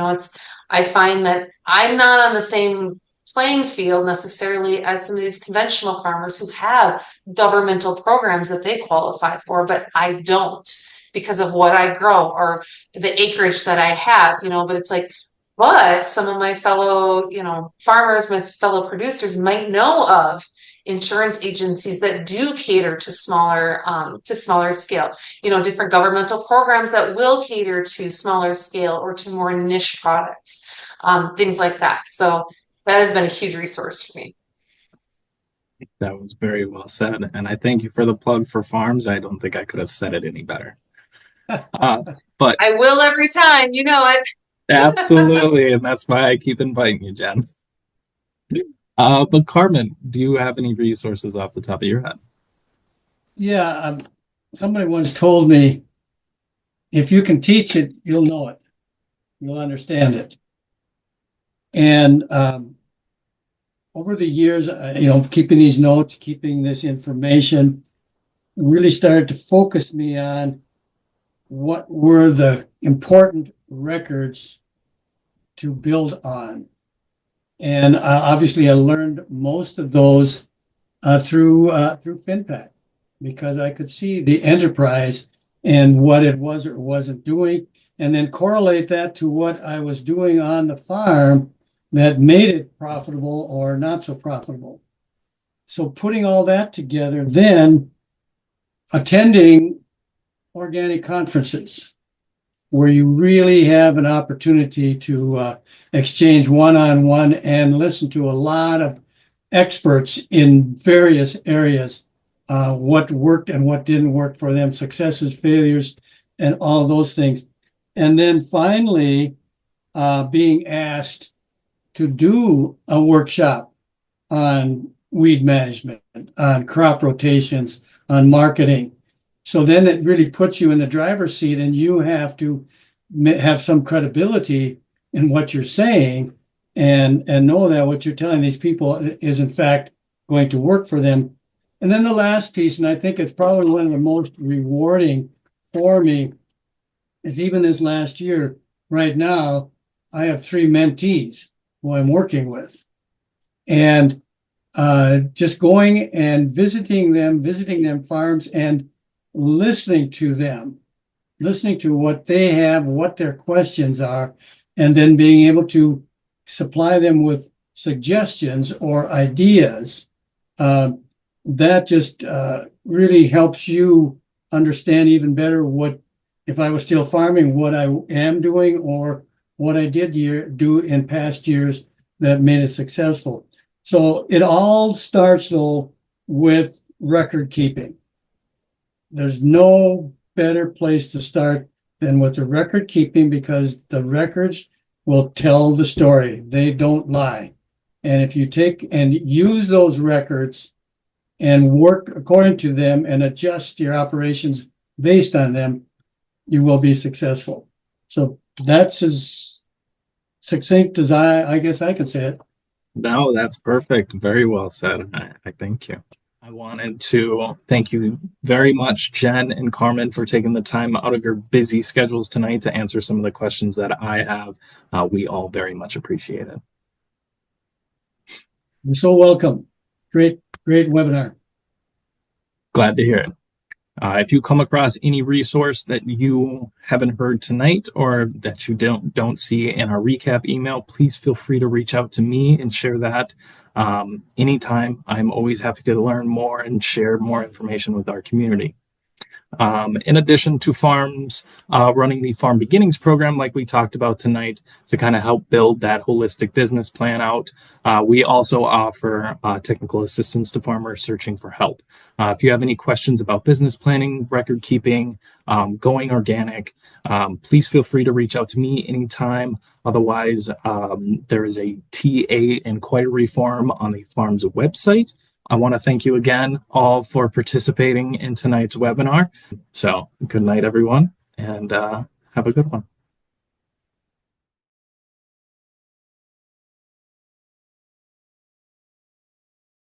I find that I'm not on the same playing field necessarily as some of these conventional farmers who have governmental programs that they qualify for, but I don't because of what I grow or the acreage that I have, but it's like, but some of my fellow, farmers, my fellow producers might know of insurance agencies that do cater to smaller scale, different governmental programs that will cater to smaller scale or to more niche products, things like that. So that has been a huge resource for me. That was very well said. And I thank you for the plug for FARRMS. I don't think I could have said it any better. But I will every time, it. Absolutely. And that's why I keep inviting you, Jen. But Carmen, do you have any resources off the top of your head? Yeah. Somebody once told me, if you can teach it, you'll know it. You'll understand it. And over the years, keeping these notes, keeping this information, really started to focus me on what were the important records to build on. And obviously, I learned most of those through FinPac, because I could see the enterprise and what it was or wasn't doing, and then correlate that to what I was doing on the farm that made it profitable or not so profitable. So putting all that together, then attending organic conferences where you really have an opportunity to exchange one-on-one and listen to a lot of experts in various areas, what worked and what didn't work for them, successes, failures, and all those things. And then finally, being asked to do a workshop on weed management, on crop rotations, on marketing. So then it really puts you in the driver's seat, and you have to have some credibility in what you're saying and know that what you're telling these people is in fact going to work for them. And then the last piece, and I think it's probably one of the most rewarding for me, is even this last year, right now, I have 3 mentees who I'm working with. And just going and visiting them farms and listening to them, listening to what they have, what their questions are, and then being able to supply them with suggestions or ideas. That just really helps you understand even better what, if I was still farming, what I am doing or what I did do in past years that made it successful. So it all starts, though, with record keeping. There's no better place to start than with the record keeping, because the records will tell the story. They don't lie. And if you take and use those records and work according to them and adjust your operations based on them, you will be successful. So that's as succinct as I guess I could say it. No, that's perfect. Very well said. I thank you. I wanted to thank you very much, Jen and Carmen, for taking the time out of your busy schedules tonight to answer some of the questions that I have. We all very much appreciate it. You're so welcome. Great webinar. Glad to hear it. If you come across any resource that you haven't heard tonight or that you don't see in our recap email, please feel free to reach out to me and share that anytime. I'm always happy to learn more and share more information with our community. In addition to FARRMS running the Farm Beginnings program, like we talked about tonight, to kind of help build that holistic business plan out, we also offer technical assistance to farmers searching for help. If you have any questions about business planning, record keeping, going organic, please feel free to reach out to me anytime. Otherwise, there is a TA inquiry form on the FARRMS website. I want to thank you again all for participating in tonight's webinar. So good night, everyone, and have a good one.